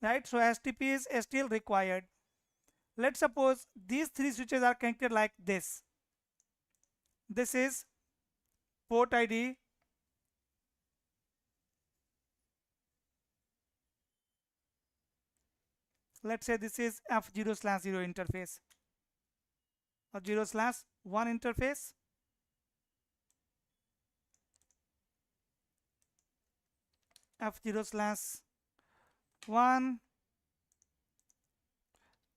right? So STP is still required. Let's suppose these three switches are connected like this. This is port ID, let's say this is F0/0 interface or 0/1 interface, F0/1,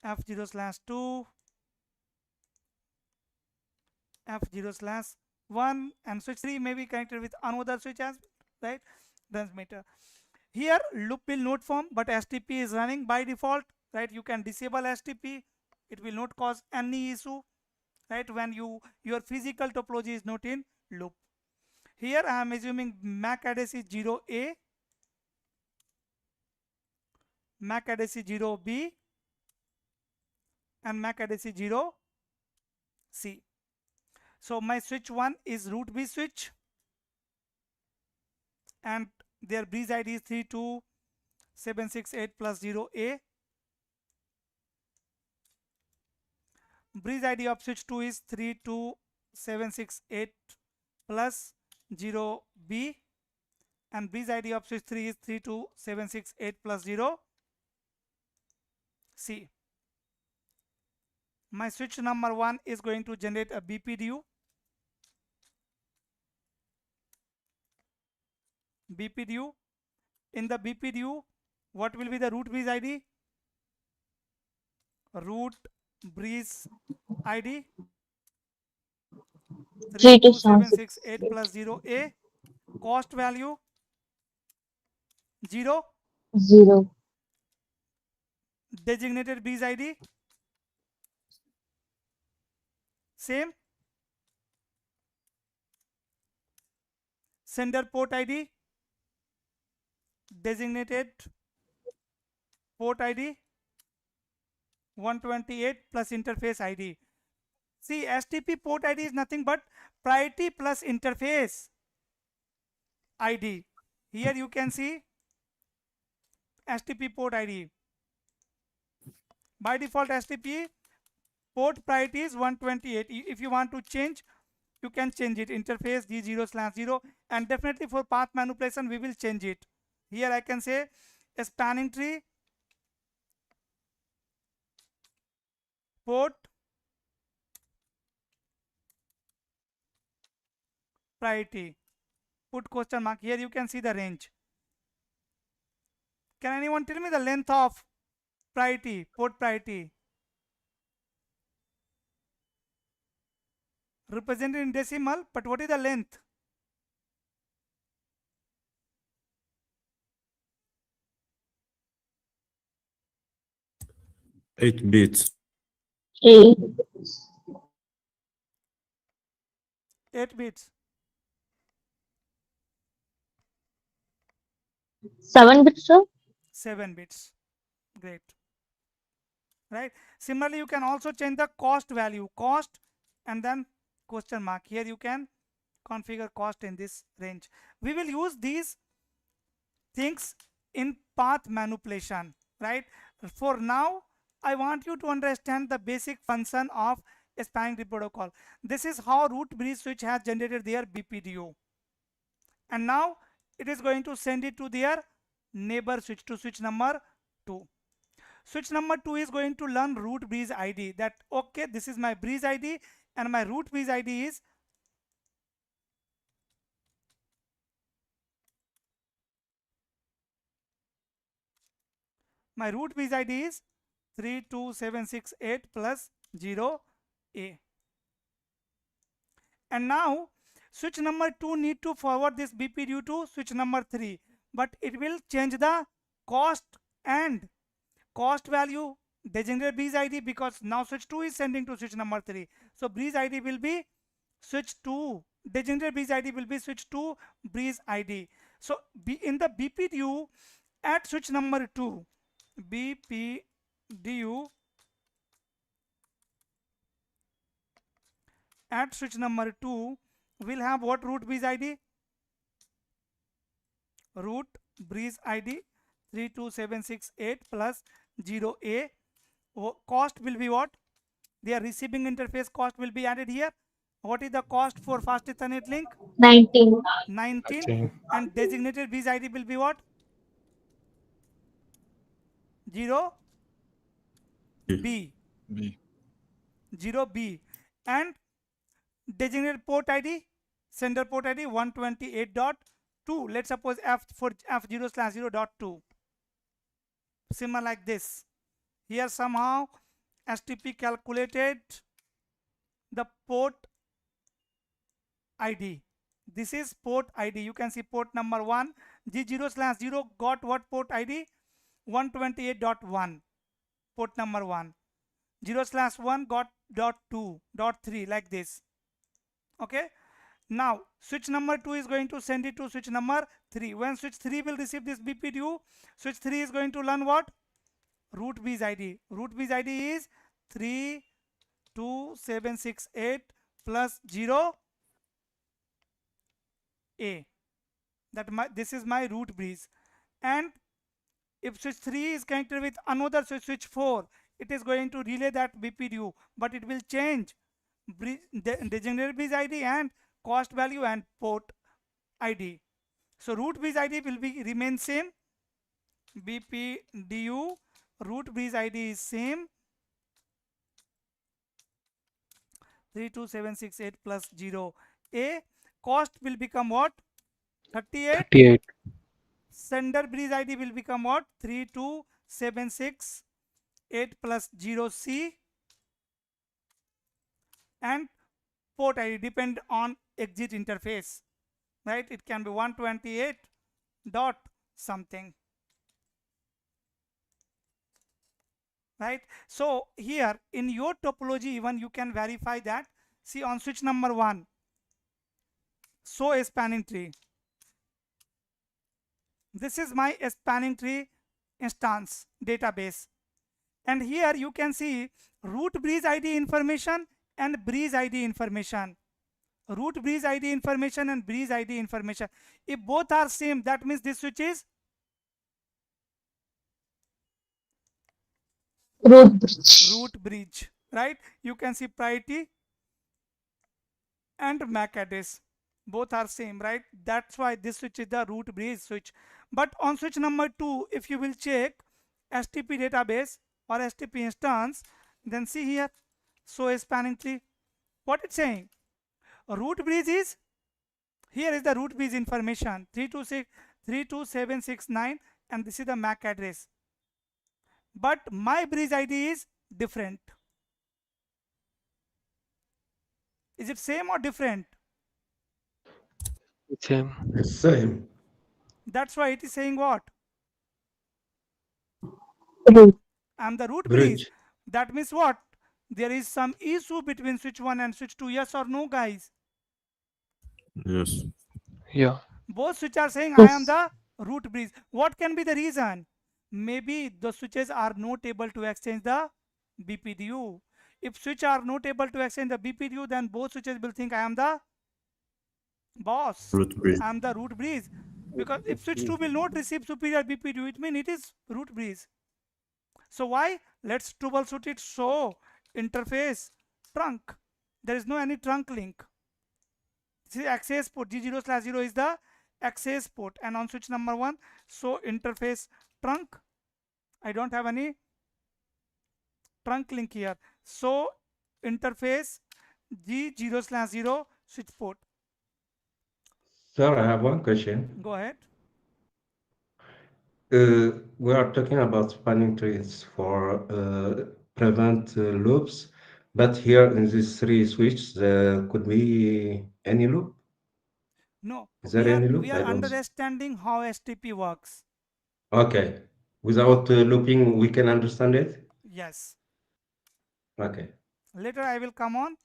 F0/2, F0/1, and switch 3 may be connected with another switch as well, right? Doesn't matter. Here loop will not form, but STP is running by default, right? You can disable STP, it will not cause any issue, right? When your physical topology is not in loop. Here I am assuming MAC address is 0A, MAC address is 0B, and MAC address is 0C. So my switch 1 is root B switch, and their bridge ID is 32768 plus 0A. Bridge ID of switch 2 is 32768 plus 0B, and bridge ID of switch 3 is 32768 plus 0C. My switch number 1 is going to generate a BPDU. In the BPDU, what will be the root bridge ID? Root bridge ID 32768 plus 0A. Cost value 0. Designated bridge ID same. Sender port ID, designated port ID 128 plus interface ID. See, STP port ID is nothing but priority plus interface ID. Here you can see STP port ID. By default STP port priority is 128. If you want to change, you can change it, interface G0/0, and definitely for path manipulation we will change it. Here I can say a spanning tree port priority, put question mark. Here you can see the range. Can anyone tell me the length of priority, port priority? Represented in decimal, but what is the length? 8 bits. 8 bits. 7 bits, sir? 7 bits. Great. Right. Similarly, you can also change the cost value, cost, and then question mark. Here you can configure cost in this range. We will use these things in path manipulation, right? For now, I want you to understand the basic function of a spanning tree protocol. This is how root bridge switch has generated their BPDU. And now it is going to send it to their neighbor switch, to switch number 2. Switch number 2 is going to learn root bridge ID, that okay, this is my bridge ID and my root bridge ID is my root bridge ID is 32768 plus 0A. And now switch number 2 need to forward this BPDU to switch number 3, but it will change the cost and cost value degenerate bridge ID, because now switch 2 is sending to switch number 3. So bridge ID will be switch 2, degenerate bridge ID will be switch 2 bridge ID. So in the BPDU at switch number 2, BPDU at switch number 2 will have what root bridge ID? Root bridge ID 32768 plus 0A. Cost will be what? Their receiving interface cost will be added here. What is the cost for fast Ethernet link? 19. 19. And designated bridge ID will be what? 0B. 0B. And designated port ID, sender port ID 128.2. Let's suppose F for F0/0.2. Similar like this. Here somehow STP calculated the port ID. This is port ID. You can see port number 1. G0/0 got what port ID? 128.1. Port number 1. 0/1 got .2, .3 like this. Okay. Now switch number 2 is going to send it to switch number 3. When switch 3 will receive this BPDU, switch 3 is going to learn what? Root bridge ID. Root bridge ID is 32768 plus 0A. This is my root bridge. And if switch 3 is connected with another switch 4, it is going to relay that BPDU, but it will change degenerate bridge ID and cost value and port ID. So root bridge ID will be remain same. BPDU root bridge ID is same. 32768 plus 0A. Cost will become what? 38. Sender bridge ID will become what? 32768 plus 0C. And port ID depend on exit interface, right? It can be 128 dot something, right? So here in your topology even you can verify that. See on switch number 1, show a spanning tree. This is my spanning tree instance database, and here you can see root bridge ID information and bridge ID information. Root bridge ID information and bridge ID information. If both are same, that means this switch is root bridge, right? You can see priority and MAC address. Both are same, right? That's why this switch is the root bridge switch. But on switch number 2, if you will check STP database or STP instance, then see here, so a spanning tree. What it's saying? Root bridge is, here is the root bridge information 32769, and this is the MAC address. But my bridge ID is different. Is it same or different? Same. That's why it is saying what? I'm the root bridge. That means what? There is some issue between switch 1 and switch 2. Yes or no, guys? Yes. Yeah. Both switches are saying I am the root bridge. What can be the reason? Maybe the switches are not able to exchange the BPDU. If switch are not able to access the BPDU, then both switches will think I am the boss. Root bridge. I am the root bridge. Because if switch 2 will not receive superior BPDU, it means it is root bridge. So why? Let's troubleshoot it. So interface trunk. There is no any trunk link. This is access port. G0/0 is the access port, and on switch number 1, so interface trunk. I don't have any trunk link here. So interface G0/0 switch port. Sir, I have one question. Go ahead. We are talking about spanning trees for prevent loops, but here in these 3 switches, there could be any loop. No, Is there any loop? we I are don't. understanding how STP works. Okay. Without looping, we can understand it? Yes. Okay. Later I will come on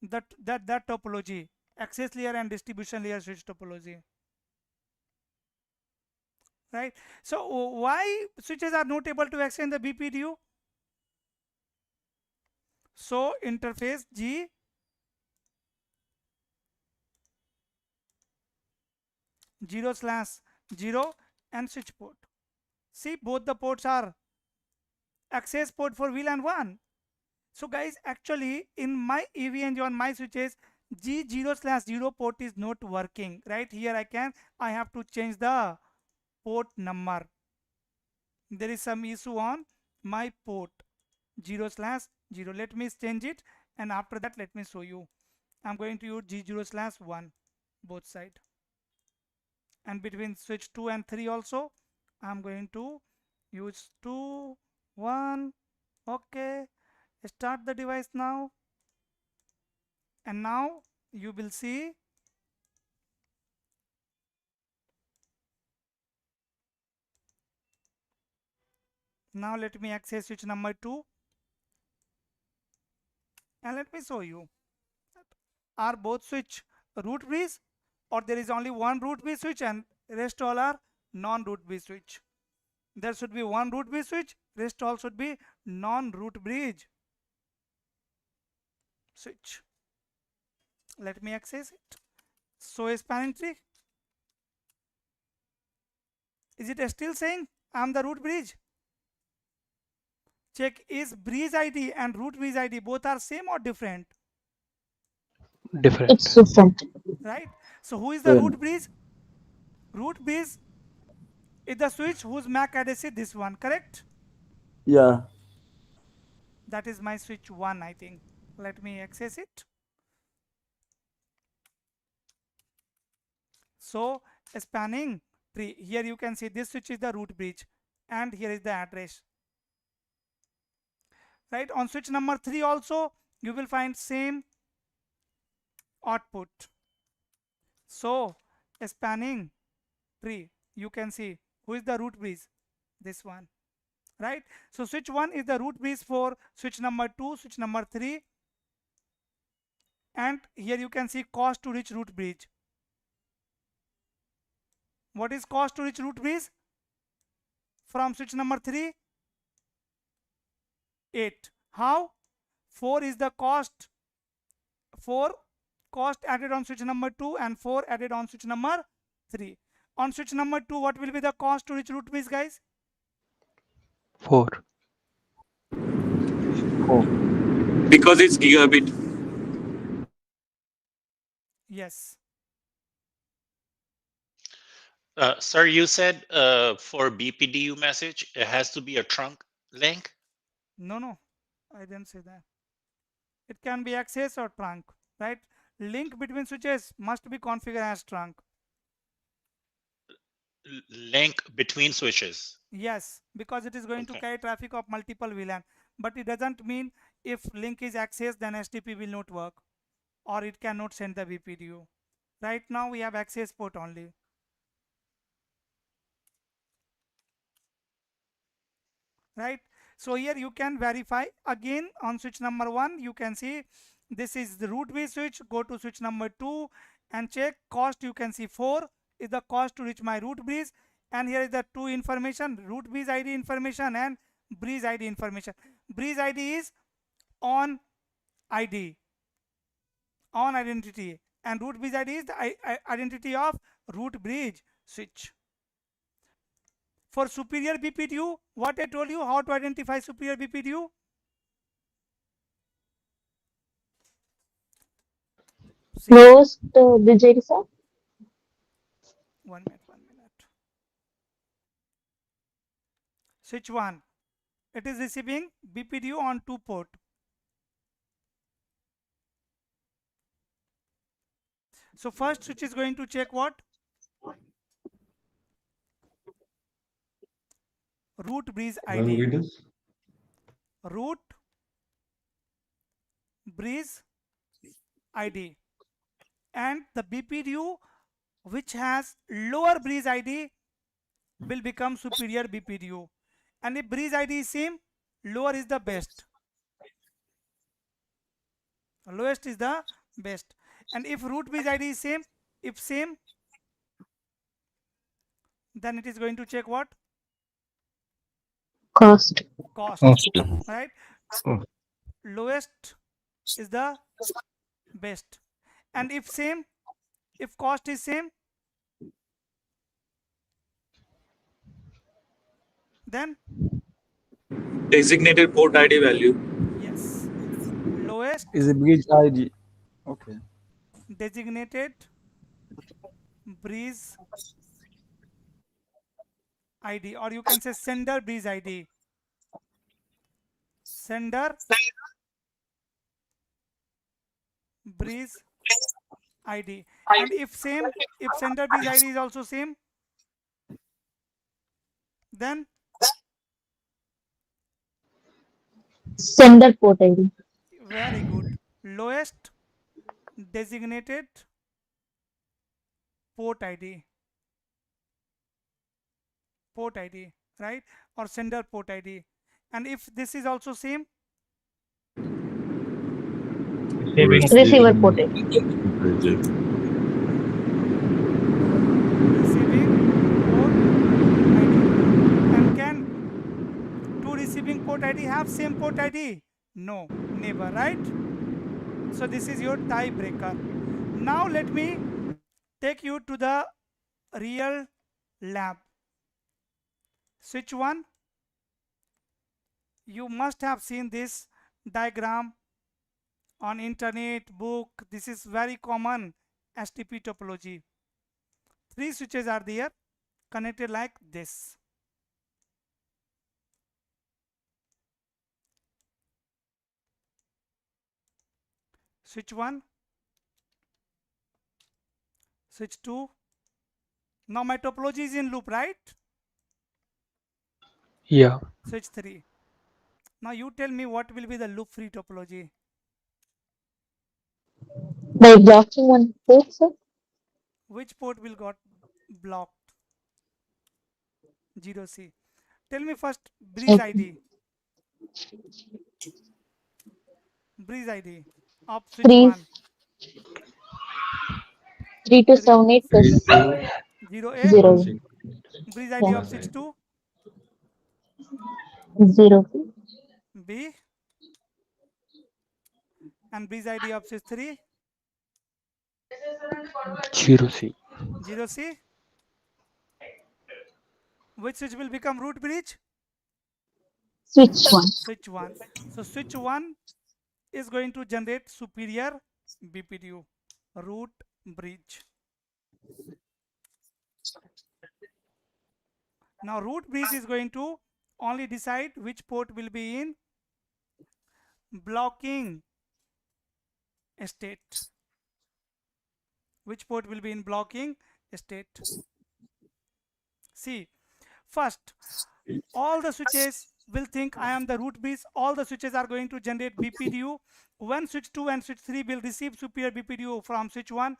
that topology, access layer and distribution layer switch topology. Right. So why switches are not able to access the BPDU? So interface G (0/0) and switch port. See, both the ports are access port for VLAN 1. So guys, actually in my EVNG on my switches, G0/0 port is not working. Right here I have to change the port number. There is some issue on my port 0/0. Let me change it, and after that let me show you. I'm going to use G0/1 both side, and between switch 2 and 3 also I'm going to use 2, 1. Okay, start the device now, and now you will see now. Let me access switch number 2, and let me show you. Are both switch root bridge, or there is only one root bridge switch and rest all are non-root bridge switch? There should be one root bridge switch, rest all should be non-root bridge switch. Let me access it. So a spanning tree. Is it still saying I am the root bridge? Check, is bridge ID and root bridge ID both are same or different? Different. It's different. Right. So who is the root bridge? Root bridge is the switch whose MAC address is this one, correct? Yeah. That is my switch 1, I think. Let me access it. So spanning tree, here you can see this switch is the root bridge, and here is the address. Right. On switch number 3 also you will find same output. So spanning tree, you can see who is the root bridge, this one, right? So switch 1 is the root bridge for switch number 2, switch number 3, and here you can see cost to reach root bridge. What is cost to reach root bridge from switch number 3? 8. How? 4 is the cost. 4 cost added on switch number 2 and 4 added on switch number 3. On switch number 2, what will be the cost to reach root bridge, guys? 4. Because it's gigabit. Yes. Sir, you said for BPDU message, it has to be a trunk link? No, I didn't say that. It can be access or trunk, right? Link between switches must be configured as trunk. Link between switches. Yes, because it is going to carry traffic of multiple VLAN. But it doesn't mean if link is accessed, then STP will not work, or it cannot send the BPDU. Right now we have access port only. Right. So here you can verify again on switch number 1. You can see this is the root bridge switch. Go to switch number 2 and check cost. You can see 4 is the cost to reach my root bridge, and here is the 2 information, root bridge ID information and bridge ID information. Bridge ID is on ID, on identity, and root bridge ID is the identity of root bridge switch. For superior BPDU, what I told you, how to identify superior BPDU? See, Lowest bridge ID, sir? 1 minute. Switch 1, it is receiving BPDU on 2 port. So first switch is going to check what? Root bridge ID. Root bridge ID. And the BPDU which has lower bridge ID will become superior BPDU. And if bridge ID is same, lower is the best. Lowest is the best. And if root bridge ID is same, if same, then it is going to check what? Cost. Right? Lowest is the best. And if same, if cost is same, then Designated port ID value. yes, lowest is a bridge ID. Okay. Designated bridge ID, or you can say sender bridge ID. Sender bridge ID. And if same, if sender bridge ID is also same, then Sender port ID. very good. Lowest designated port ID. Port ID, right? Or sender port ID. And if this is also same, Receiver port ID. receiving port ID. And can two receiving port ID have same port ID? No, never, right? So this is your tiebreaker. Now let me take you to the real lab. Switch 1, you must have seen this diagram on internet, book. This is very common STP topology. 3 switches are there connected like this. Switch 1, switch 2. Now my topology is in loop, right? Yeah. Switch 3. Now you tell me what will be the loop free topology. By blocking one port, sir? Which port will got blocked? 0C. Tell me first bridge ID. Bridge ID of switch 1. 3278 plus 0A. 0. Bridge ID of switch 2. 0. B. And bridge ID of switch 3. 0C. 0C. Which switch will become root bridge? Switch 1. Switch 1. So switch 1 is going to generate superior BPDU, root bridge. Now root bridge is going to only decide which port will be in blocking state. Which port will be in blocking state? See, first, all the switches will think I am the root bridge. All the switches are going to generate BPDU. When switch 2 and switch 3 will receive superior BPDU from switch 1,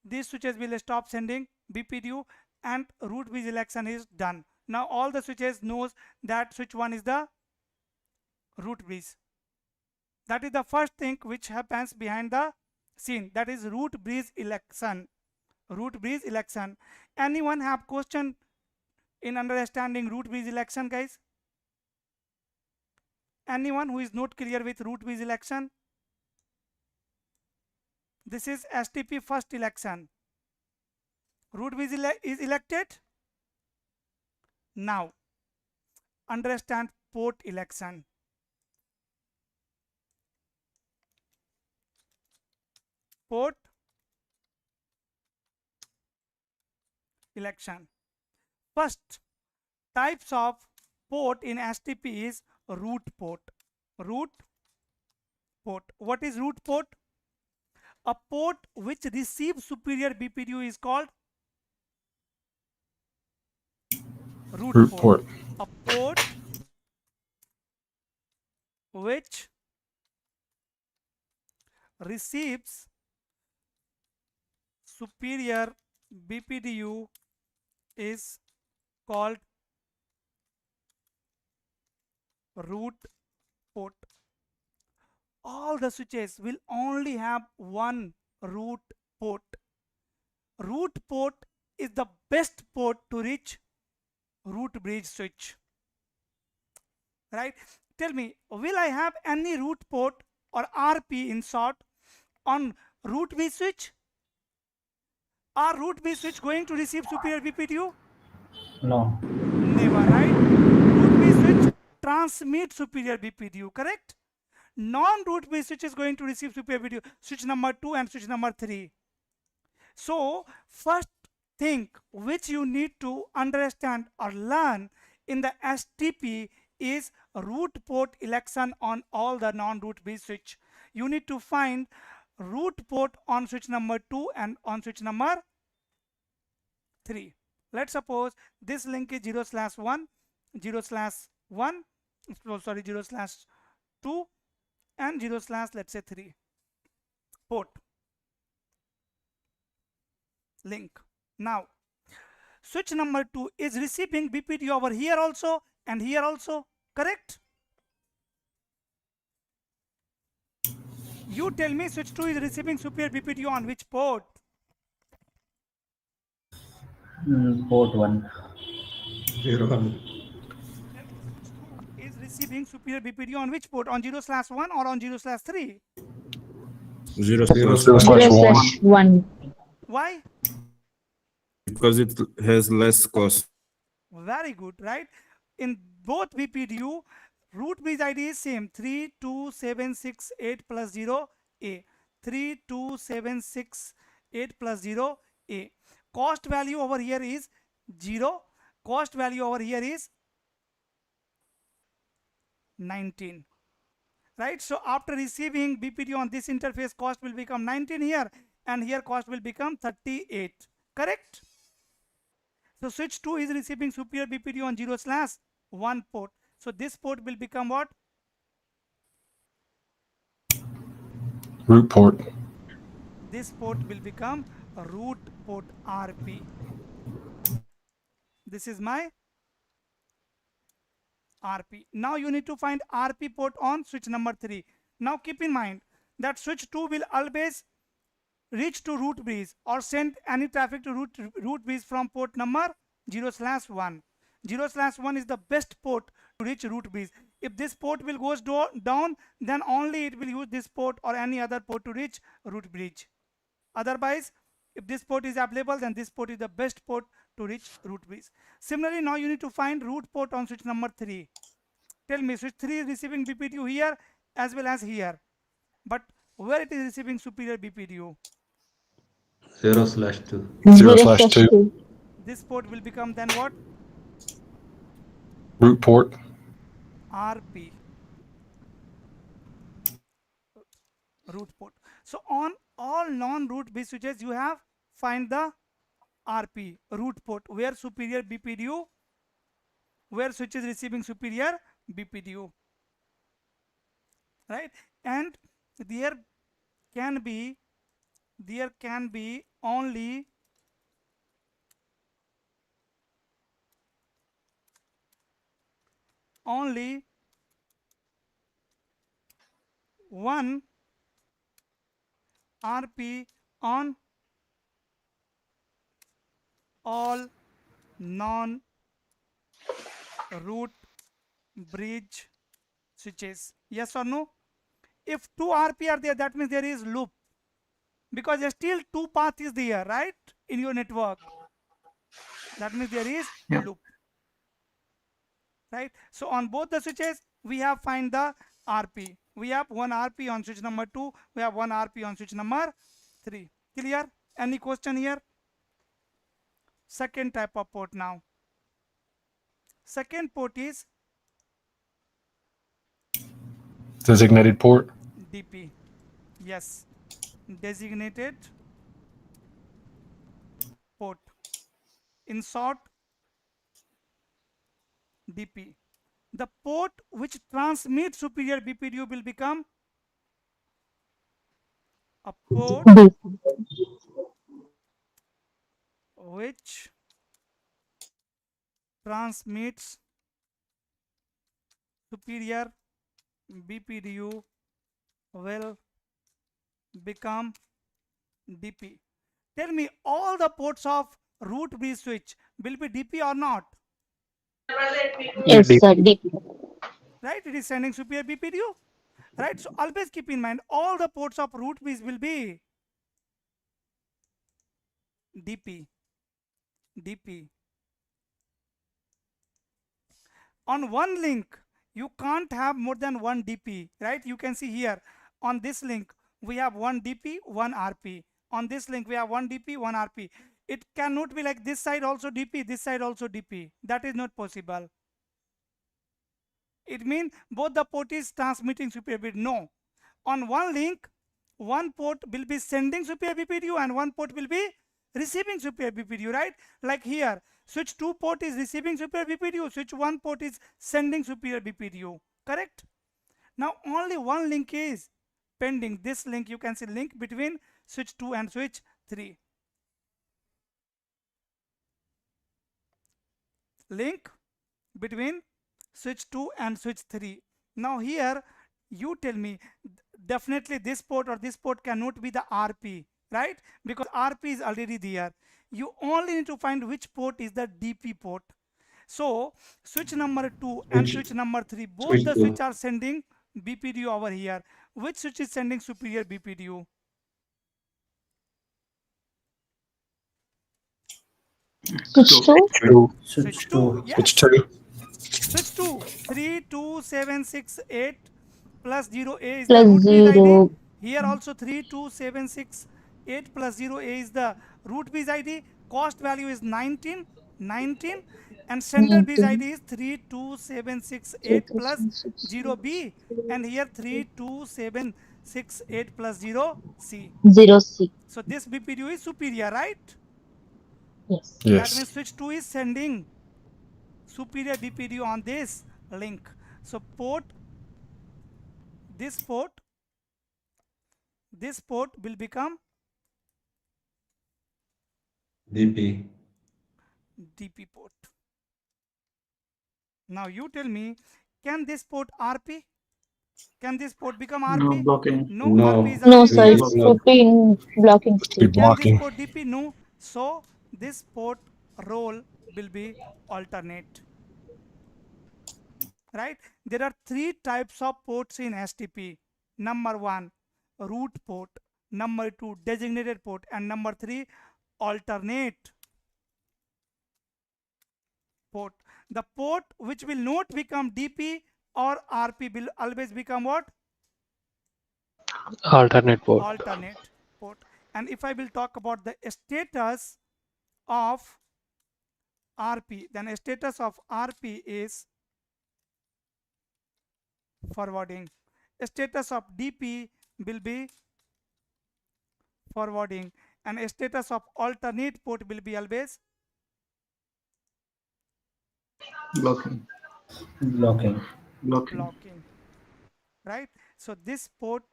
these switches will stop sending BPDU and root bridge election is done. Now all the switches knows that switch 1 is the root bridge. That is the first thing which happens behind the scene. That is root bridge election. Root bridge election. Anyone have question in understanding root bridge election, guys? Anyone who is not clear with root bridge election? This is STP first election. Root bridge is elected. Now understand port election. Port election. First types of port in STP is root port. Root port. What is root port? A port which receives superior BPDU is called root port. A port which receives superior BPDU is called root port. All the switches will only have one root port. Root port is the best port to reach root bridge switch. Right? Tell me, will I have any root port or RP in short on root bridge switch? Are root bridge switch going to receive superior BPDU? No. Never, right? Root bridge switch transmits superior BPDU, correct? Non-root bridge switch is going to receive superior BPDU, switch number 2 and switch number 3. So first thing which you need to understand or learn in the STP is root port election on all the non-root bridge switch. You need to find root port on switch number 2 and on switch number 3. Let's suppose this link is 0/1, 0/1, sorry, 0/2 and 0/ let's say 3 port link. Now switch number 2 is receiving BPDU over here also and here also, correct? You tell me switch 2 is receiving superior BPDU on which port? Port 1. 0/1. Switch 2 is receiving superior BPDU on which port? On 0/1 or on 0/3? 0/1. Why? Because it has less cost. Very good, right? In both BPDU, root bridge ID is same, 32768 plus 0 A. 32768 plus 0 A. Cost value over here is 0. Cost value over here is 19. Right? So after receiving BPDU on this interface, cost will become 19 here and here cost will become 38. Correct? So switch 2 is receiving superior BPDU on 0/1 port. So this port will become what? Root port. This port will become a root port RP. This is my RP. Now you need to find RP port on switch number 3. Now keep in mind that switch 2 will always reach to root bridge or send any traffic to root bridge from port number 0/1. 0/1 is the best port to reach root bridge. If this port will goes down, then only it will use this port or any other port to reach root bridge. Otherwise, if this port is available, then this port is the best port to reach root bridge. Similarly, now you need to find root port on switch number 3. Tell me, switch 3 is receiving BPDU here as well as here. But where it is receiving superior BPDU? 0/2. 0/2. This port will become then what? Root port. RP. Root port. So on all non-root bridge switches, you have find the RP, root port, where superior BPDU, where switch is receiving superior BPDU. Right? And there can be only one RP on all non-root bridge switches. Yes or no? If 2 RP are there, that means there is loop, because still 2 path is there, right, in your network. That means there is loop, right? So on both the switches we have find the RP. We have 1 RP on switch number 2, we have 1 RP on switch number 3. Clear? Any question here? Second type of port now. Second port is Designated port. DP. Yes, designated port. In short, DP. The port which transmits superior BPDU will become a port which transmits superior BPDU will become DP. Tell me, all the ports of root B switch will be DP or not? Yes, sir. DP. Right? It is sending superior BPDU. Right? So always keep in mind, all the ports of root B will be DP. DP. On one link, you can't have more than one DP, right? You can see here on this link, we have one DP, one RP. On this link, we have one DP, one RP. It cannot be like this side also DP, this side also DP. That is not possible. It means both the port is transmitting superior bit. No. On one link, one port will be sending superior BPDU and one port will be receiving superior BPDU, right? Like here, switch 2 port is receiving superior BPDU, switch 1 port is sending superior BPDU, correct? Now only one link is pending. This link, you can see link between switch 2 and switch 3. Link between switch 2 and switch 3. Now here, you tell me, definitely this port or this port cannot be the RP, right? Because RP is already there. You only need to find which port is the DP port. So switch number 2 and switch number 3, both the switch are sending BPDU over here. Which switch is sending superior BPDU? Switch 2. Switch 2. Yes. Switch 2. Switch 2. 32768 plus 0A is Plus the root base ID. 0. Here also 32768 plus 0A is the root base ID. Cost value is 19, and sender base ID is 32768 plus 0B, and here 32768 plus 0C. 0C. So this BPDU is superior, right? Yes. That Yes. means switch 2 is sending superior BPDU on this link. So this port will become DP. DP port. Now you tell me, can this port RP? Can this port become RP? No, blocking. No, No. RP is No, already sir. there. It's totally in blocking Be state. Can this blocking. port DP? No. So this port role will be alternate. Right? There are 3 types of ports in STP. Number 1, root port. Number 2, designated port. And number 3, alternate port. The port which will not become DP or RP will always become what? Alternate port. Alternate port. And if I will talk about the status of RP, then status of RP is forwarding. Status of DP will be forwarding, and status of alternate port will be always Blocking. Blocking. blocking. Right? So this port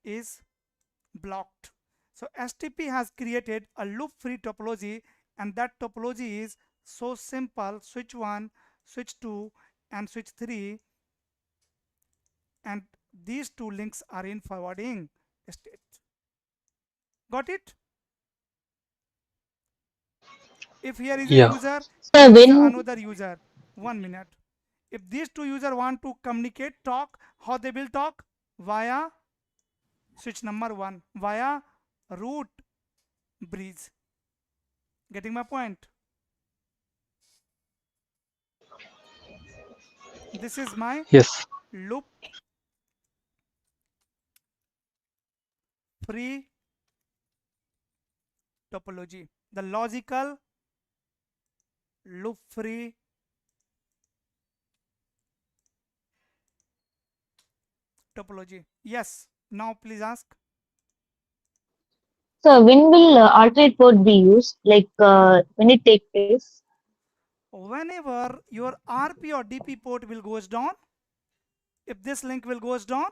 is blocked. So STP has created a loop-free topology, and that topology is so simple: switch 1, switch 2, and switch 3, and these 2 links are in forwarding state. Got it? If here is a Yeah. user, Sir, here is when another user. 1 minute. If these two users want to communicate, talk, how they will talk? Via switch number 1, via root bridge. Getting my point? This is my Yes. loop free topology. The logical loop free topology. Yes. Now please ask. So when will alternate port be used? Like when it take place? Whenever your RP or DP port will goes down, if this link will goes down,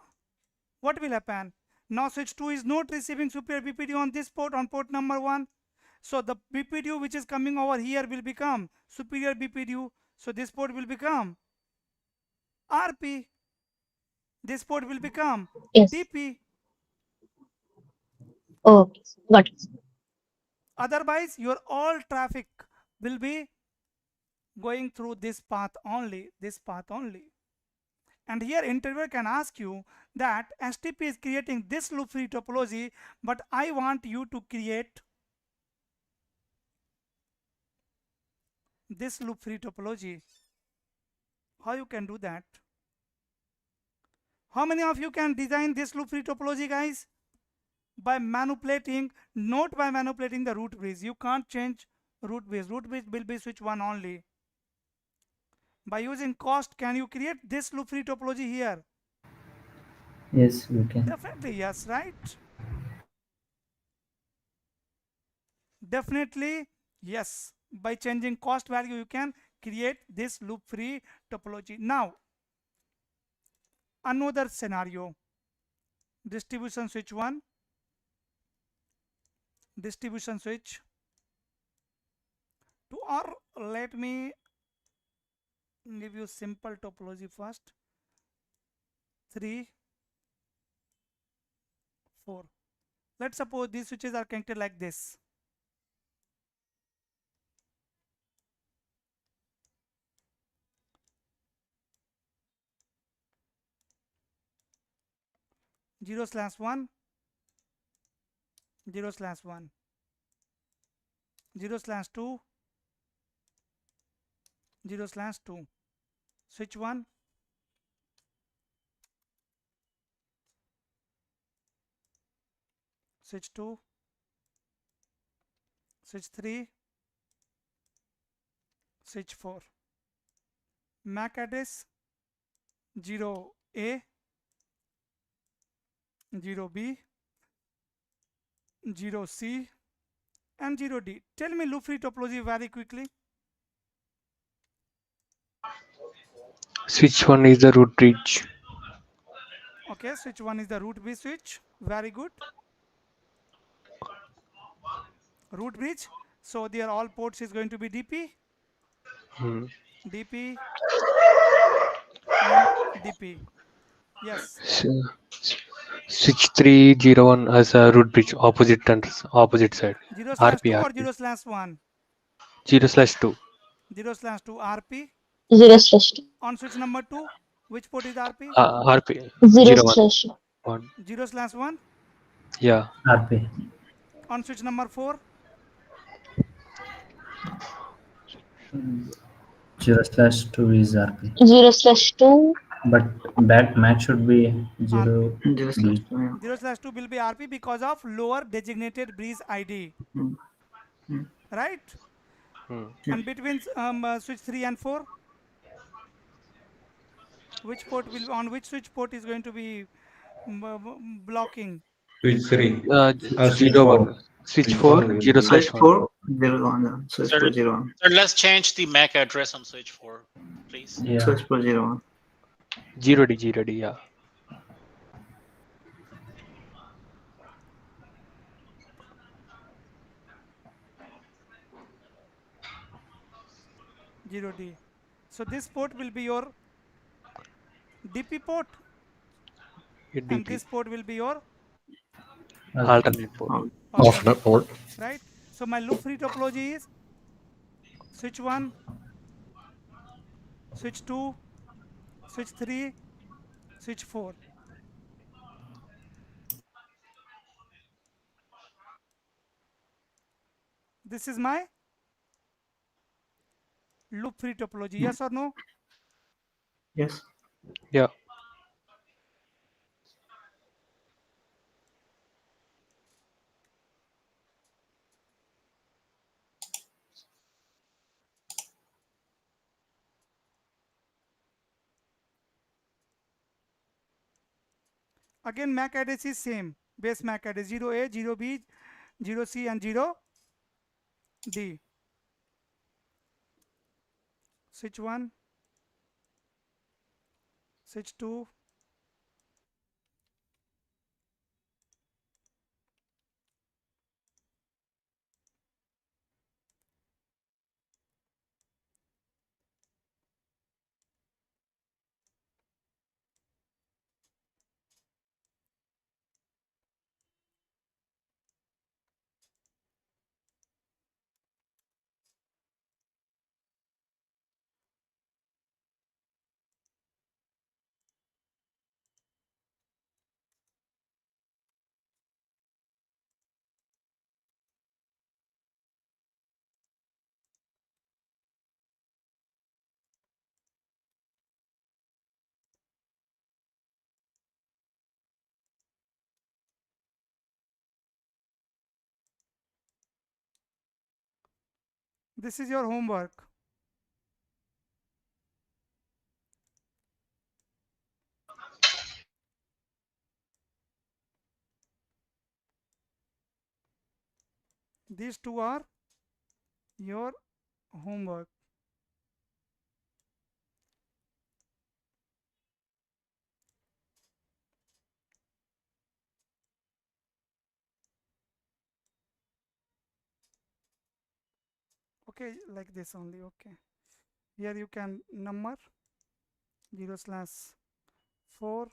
what will happen? Now switch 2 is not receiving superior BPDU on this port, on port number 1. So the BPDU which is coming over here will become superior BPDU. So this port will become RP. This port will become Yes. DP. Okay, got it. Otherwise, your all traffic will be going through this path only, this path only. And here interviewer can ask you that STP is creating this loop free topology, but I want you to create this loop free topology. How you can do that? How many of you can design this loop free topology, guys? By manipulating, not by manipulating the root bridge. You can't change root bridge. Root bridge will be switch 1 only. By using cost, can you create this loop free topology here? Yes, we can. Definitely yes, right? Definitely yes. By changing cost value, you can create this loop free topology. Now, another scenario. Distribution switch 1. Distribution switch 2, or let me give you simple topology first. 3, 4. Let's suppose these switches are connected like this. Zero slash 1, 0 slash 1, 0 slash 2, 0 slash 2. Switch 1, switch 2, switch 3, switch 4. MAC address 0A, 0B, 0C, and 0D. Tell me loop free topology very quickly. Switch 1 is the root bridge. Okay, switch 1 is the root bridge switch. Very good. Root bridge. So their all ports is going to be DP, DP, and DP. Yes. So, switch 301 as a root bridge, opposite side. 0 slash 2 RP, or 0 slash 1? 0/2. 0 slash 2 RP. 0/2. On switch number 2, which port is RP? RP 0/2. 1. 0 slash 1. Yeah. RP. On switch number 4. 0/2 is RP. 0/2. But back match should be 0. 0 slash 2 will be RP because of lower designated bridge ID. Right? And between switch 3 and 4, which port will, on which switch port is going to be blocking? Switch 3. Switch 01. 4. Switch 4, 0/1. 0/1. Switch Sir, 0/1. sir, let's change the MAC address on switch 4, please. Yeah. Switch 0/1. 0D, yeah. Zero D. So this port will be your DP port, and this port will be your Alternate port. Alternate port. Right? So my loop free topology is switch 1, switch 2, switch 3, switch 4. This is my loop free topology. Yes or no? Yes. Yeah. Again, MAC address is same. Base MAC address 0A, 0B, 0C and 0D. Switch 1, switch 2, this is your homework. These two are your homework. Okay, like this only. Okay, here you can number 0/4.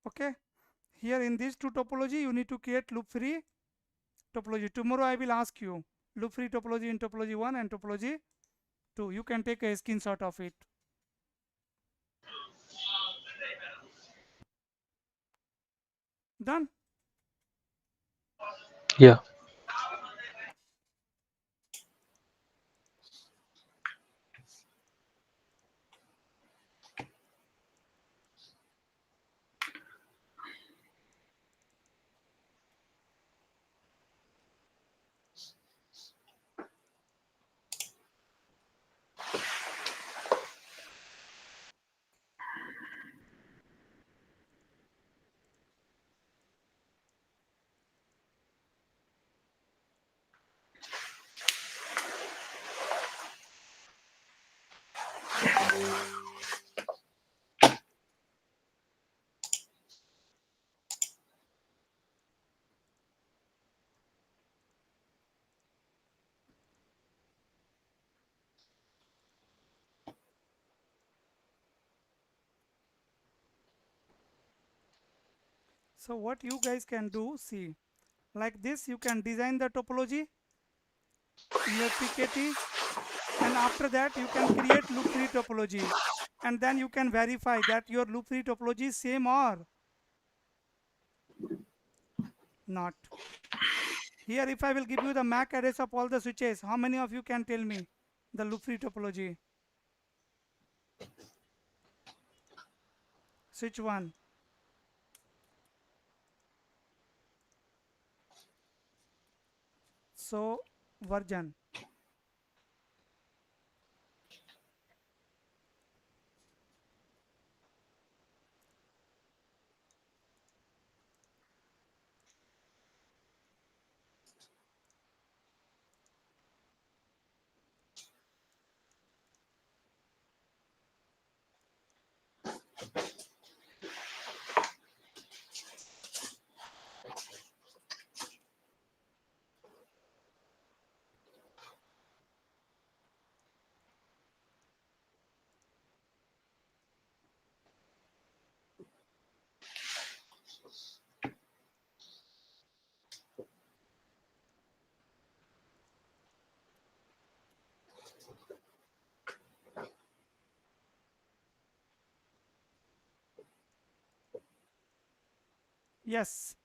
Okay, here in these two topology you need to create loop free topology. Tomorrow I will ask you loop free topology in topology 1 and topology 2. You can take a screenshot of it. Done. Yeah. So what you guys can do, see, like this you can design the topology in your PKT, and after that you can create loop free topology, and then you can verify that your loop free topology is same or not. Here if I will give you the MAC address of all the switches, how many of you can tell me the loop free topology? Switch 1. So version. Yes.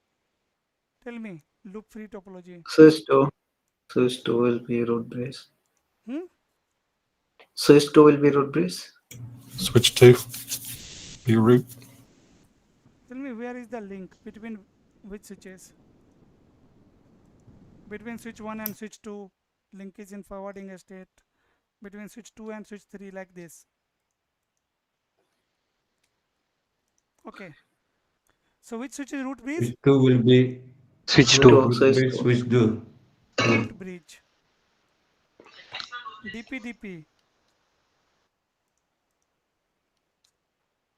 Tell me, loop free topology. Switch 2 will be root brace. Hmm? Switch 2 will be root brace. Switch 2. Be root. Tell me, where is the link between which switches? Between switch 1 and switch 2, link is in forwarding state. Between switch 2 and switch 3, like this. Okay. So which switch is root bridge? Switch 2 will be Switch root 2. bridge, switch 2. Root bridge. DP.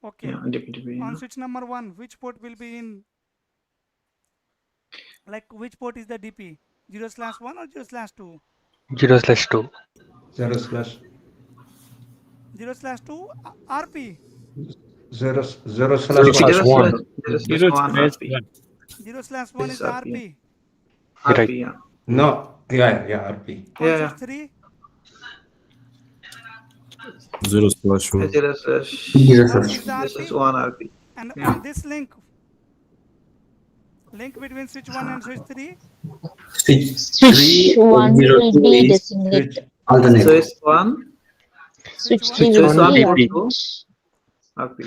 Okay. Yeah, DP. On switch number 1, which port will be in? Like which port is the DP? 0/1 or 0/2? 0/2. 0/2 RP. 0/1. 0/1 RP. 0/1 is the RP. Right. Yeah. No, yeah, RP. On switch 3, 0/1. 1 is the This is RP. 1 RP. And Yeah. on this link between switch 1 and switch 3, Switch 1 will be designated. Switch 1. Switch Switch 3 Switch will 1 be port RP. 2 RP.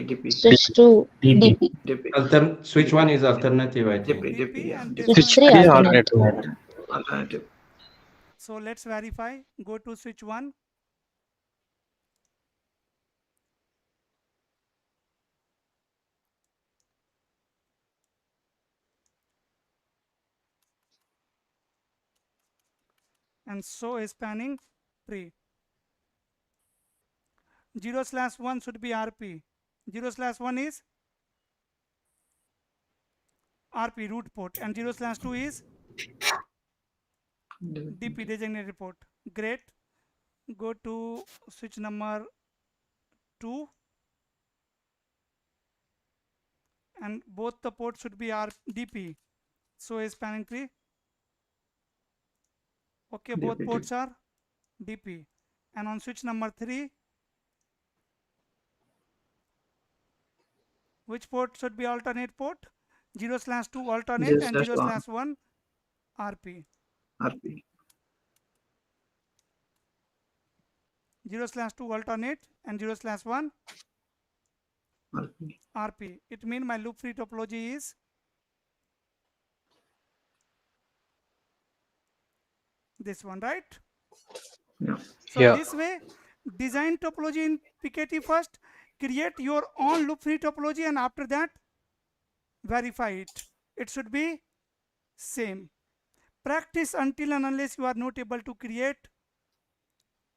DP. Switch 2 DP. Switch 1 is alternative, I think. DP, yeah. and this Switch one is 3 alternative. alternative. Alternative. So let's verify. Go to switch 1. And so is spanning tree. 0/1 should be RP. 0/1 is RP root port, and 0/2 is DP designated port. Great. Go to switch number 2, and both the ports should be DP. So is spanning tree. Okay, both ports are DP. And on switch number 3, which port should be alternate port? 0/2 alternate and 0/1 RP. 0/2 alternate and 0/1 RP. It means my loop free topology is this one, right? Yeah. So this way, design topology in PKT first, create your own loop free topology, and after that verify it. It should be same. Practice until and unless you are not able to create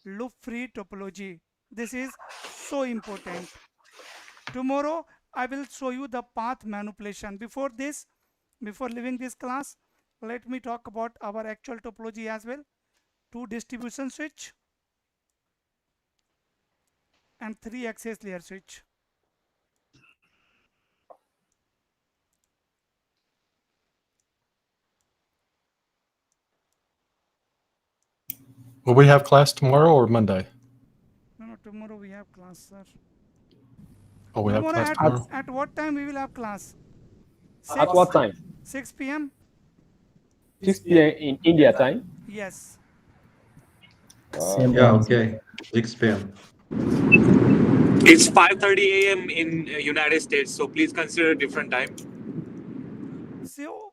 loop free topology. This is so important. Tomorrow I will show you the path manipulation. Before leaving this class, let me talk about our actual topology as well. 2 distribution switch and 3 access layer switch. Will we have class tomorrow or Monday? No, tomorrow we have class, sir. Oh, we have class tomorrow? At what time we will have class? At what time? 6 p.m. 6 p.m. in India time? Yes. Yeah, okay. 6 p.m. It's 5:30 a.m. in United States, so please consider a different time.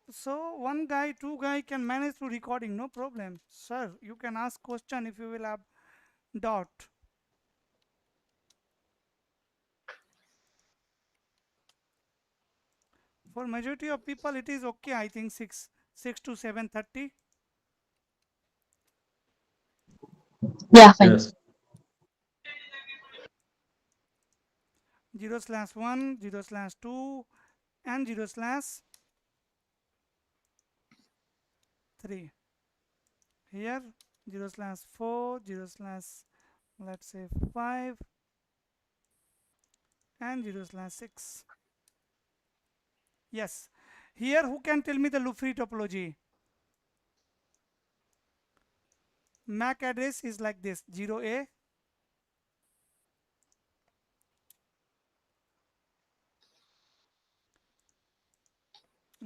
So 1 guy, 2 guy can manage through recording, no problem. Sir, you can ask question if you will have doubt. For majority of people, it is okay. I think 6 to 7:30. Yeah, fine. Yes. 0/1, 0/2, and 0/3. Here 0/4, let's say 5, and 0/6. Yes. Here, who can tell me the loop free topology? MAC address is like this: 0A,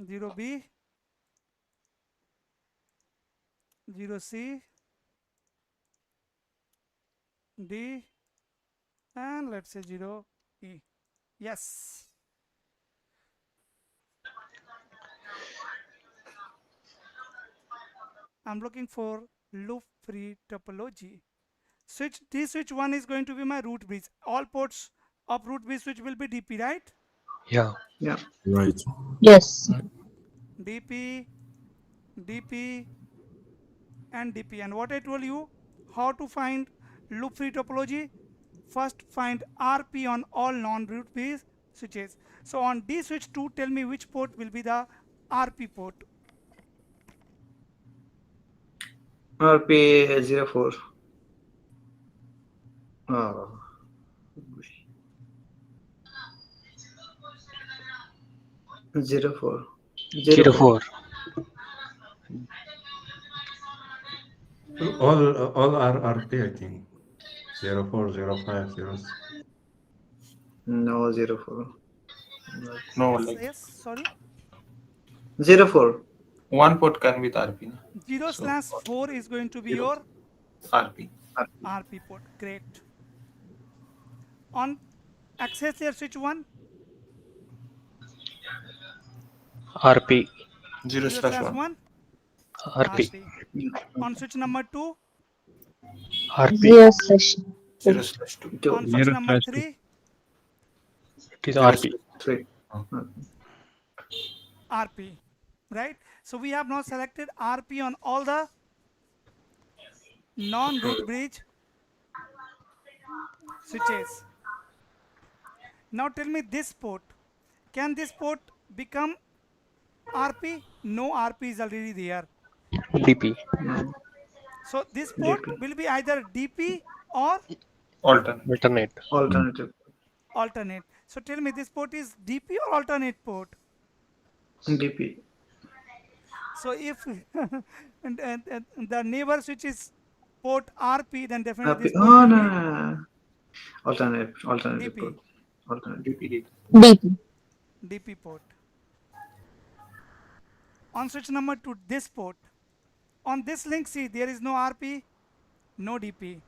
0B, 0C, D, and let's say 0E. Yes. I'm looking for loop free topology. This switch 1 is going to be my root bridge. All ports of root bridge switch will be DP, right? Yeah. Yeah. Right. Yes. DP, DP, and DP. And what I told you, how to find loop free topology? First find RP on all non-root bridge switches. So on D switch 2, tell me which port will be the RP port. RP04. Oh. 04. 04. All are RP, I think. 04, 05, 06. No, 04. No, Yes, like yes, sorry. 04. one port can be the RP. Na? 0/4 is going to be your RP. RP port. Great. On access layer switch 1, RP. 0/1, RP. On switch number 2, RP. 0/2. on switch number 3, It is RP. 3. RP, right? So we have now selected RP on all the non-root bridge switches. Now tell me this port. Can this port become RP? No, RP is already there. DP. So this port will be either DP or Alternate. alternate. So tell me this port is DP or alternate port? DP. So if the neighbor switch is port RP, then definitely this port Oh, will be no. Alternate DP. port. Alternate. DP. DP port. On switch number 2, this port. On this link, see, there is no RP, no DP.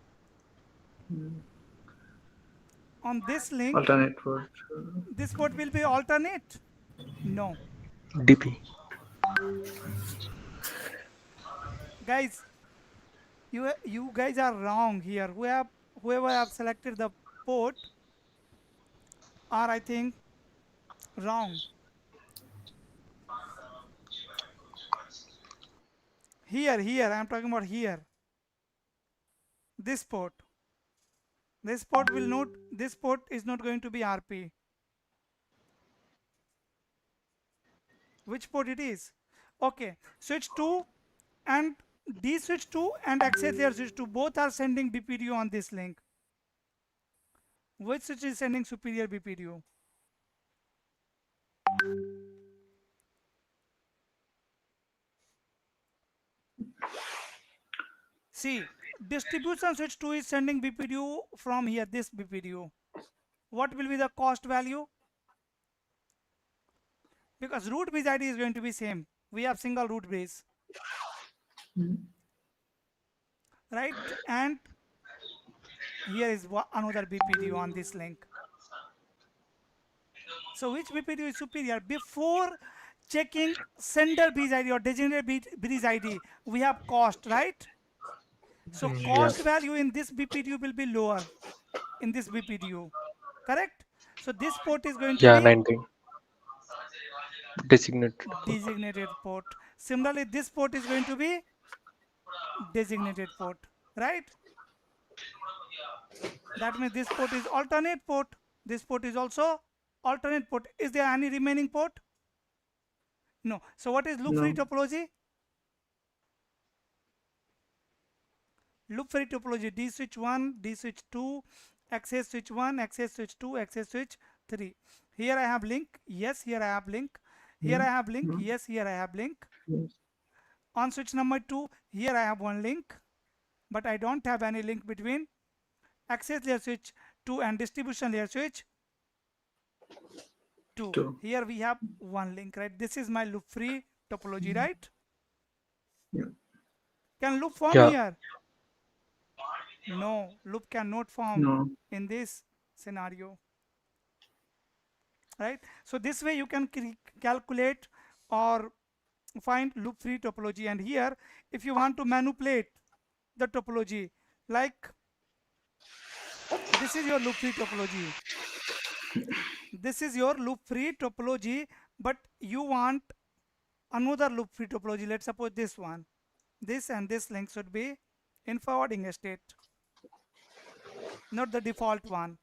On this link, Alternate port. this port will be alternate? No. DP. Guys, you guys are wrong here. Whoever have selected the port are, I think, wrong. Here, I am talking about here. This port. This port is not going to be RP. Which port it is? Okay, switch 2 and D switch 2 and access layer switch 2 both are sending BPDU on this link. Which switch is sending superior BPDU? See, distribution switch 2 is sending BPDU from here, this BPDU. What will be the cost value? Because root bridge ID is going to be same. We have single root bridge. Right? And here is another BPDU on this link. So which BPDU is superior? Before checking sender bridge ID or designated bridge ID, we have cost, right? So cost value in this BPDU will be lower in this BPDU, correct? So this port is going to be 90. Designated port. Similarly, this port is going to be designated port, right? That means this port is alternate port. This port is also alternate port. Is there any remaining port? No. So what is loop free topology? Loop free topology: D switch 1, D switch 2, access switch 1, access switch 2, access switch 3. Here I have link. Yes, here I have link. Here I have link. Yes, here I have link. On switch number 2, here I have one link, but I don't have any link between access layer switch 2 and distribution layer switch 2. Here we have one link, right? This is my loop free topology, right? Yeah. Can loop form here? No, loop cannot form in this scenario, right? So this way you can calculate or find loop free topology. And here, if you want to manipulate the topology, like this is your loop free topology. This is your loop free topology, but you want another loop free topology. Let's suppose this one. This and this link should be in forwarding state, not the default one.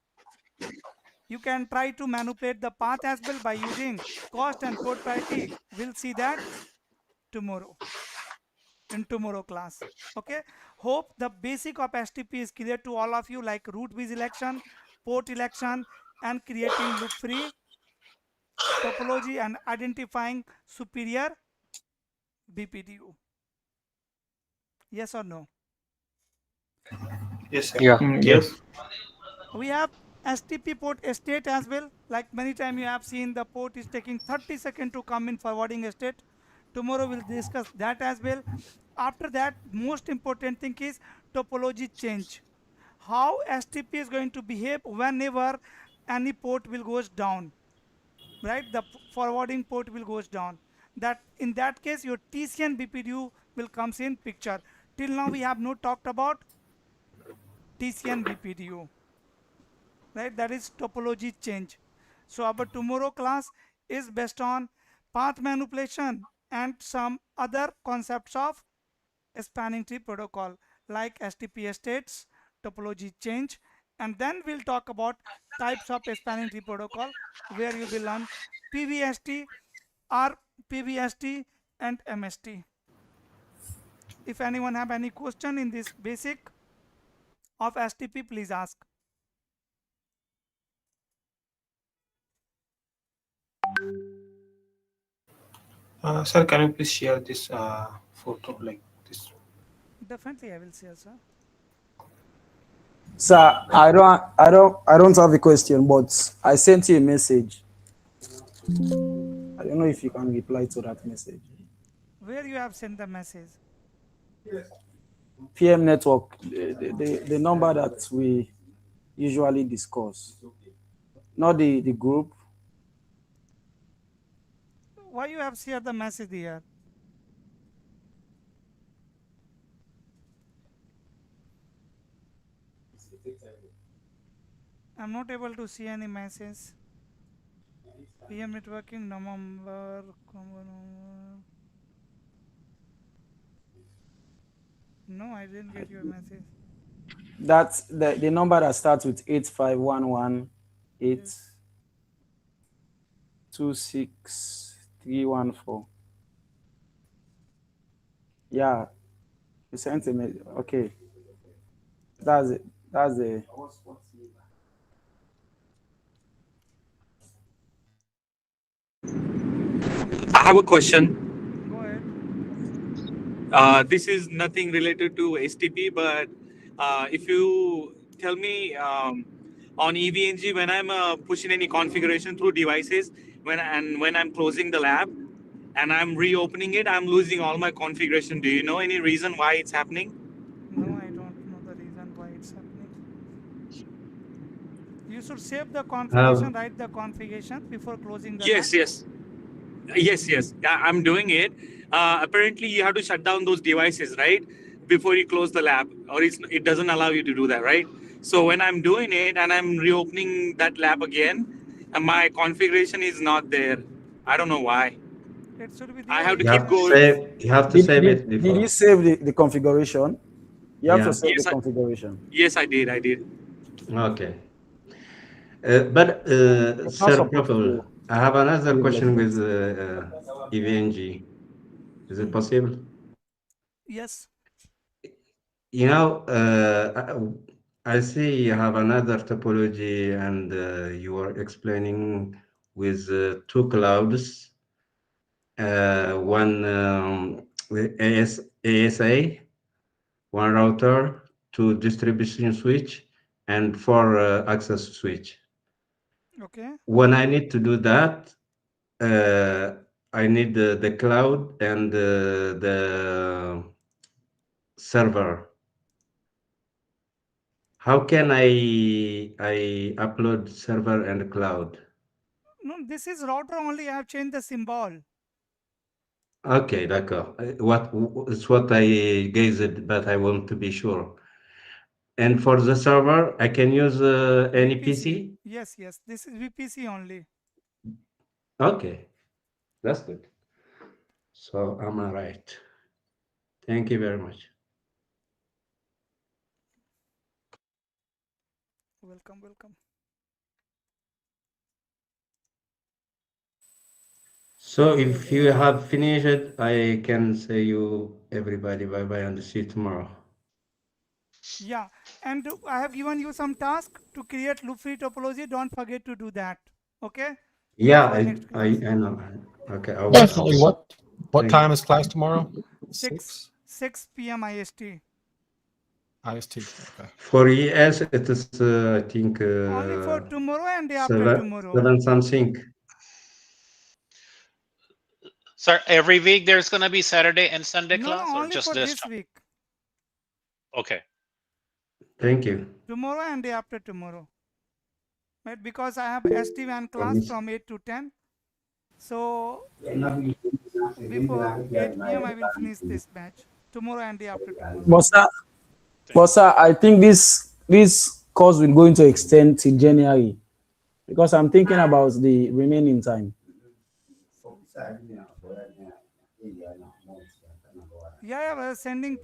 You can try to manipulate the path as well by using cost and port parity. We'll see that tomorrow in tomorrow class. Okay, hope the basic of STP is clear to all of you, like root bridge election, port election, and creating loop free topology and identifying superior BPDU. Yes or no? Yes, sir. Yeah. Yes. We have STP port state as well. Like many times you have seen, the port is taking 30 seconds to come in forwarding state. Tomorrow we'll discuss that as well. After that, most important thing is topology change. How STP is going to behave whenever any port will goes down, right? The forwarding port will goes down. That in that case your TCN BPDU will comes in picture. Till now we have not talked about TCN BPDU, right? That is topology change. So our tomorrow class is based on path manipulation and some other concepts of spanning tree protocol like STP states, topology change, and then we'll talk about types of spanning tree protocol where you will learn PVST, RPVST, and MST. If anyone have any question in this basic of STP, please ask. Sir, can you please share this photo like this? Definitely, I will share, sir. Sir, I don't have a question, but I sent you a message. I don't know if you can reply to that message. Where you have sent the message? PM network, the number that we usually discuss, not the group. Why you have shared the message here? I'm not able to see any message. PM networking November. No, I didn't get your message. That's the number that starts with 8511826 Yeah, you sent a message. Okay, that's it. That's the. I have a question. Go ahead. This is nothing related to STP, but if you tell me on EVNG, when I'm pushing any configuration through devices, when I'm closing the lab and I'm reopening it, I'm losing all my configuration. Do you know any reason why it's happening? No, I don't know the reason why it's happening. You should save the configuration, write the configuration before closing the lab. Yes. I'm doing it. Apparently, you have to shut down those devices, right? Before you close the lab, or it doesn't allow you to do that, right? So when I'm doing it and I'm reopening that lab again, and my configuration is not there. I don't know why. It should be there. I have to You keep have to going. save. You have to save it before. Did you save the configuration? You have to save Yes, the configuration. Yes, I did. Okay. But Sir Prabhu, I have another question with EVNG. Is it possible? Yes. You know, I see you have another topology, and you are explaining with two clouds, one with ASA, one router, two distribution switch, and four access switch. Okay. When I need to do that, I need the cloud and the server. How can I upload server and cloud? No, this is router only. I have changed the symbol. Okay, d'accord. It's what I guessed, but I want to be sure. And for the server, I can use any PC? Yes, yes. This is VPC only. Okay, that's good. So I'm all right. Thank you very much. Welcome, welcome. So if you have finished it, I can say you everybody bye-bye and see you tomorrow. Yeah, and I have given you some task to create loop-free topology. Don't forget to do that. Okay? Yeah, Before next class. I know. Okay, I will. Definitely. What Thank time you. is class tomorrow? 6 p.m. IST. IST. Okay. For ES, it is I think Only for tomorrow and day after tomorrow. 7 something. Sir, every week there's gonna be Saturday and Sunday No, class, no, or only just for this this time? week. Okay. Thank you. Tomorrow and day after tomorrow. Right? Because I have SD-WAN class from 8 to 10. So before 8 p.m. I will finish this batch. Tomorrow and day after tomorrow. But sir, I think this course will going to extend till January because I'm thinking about the remaining time. Yeah, we're sending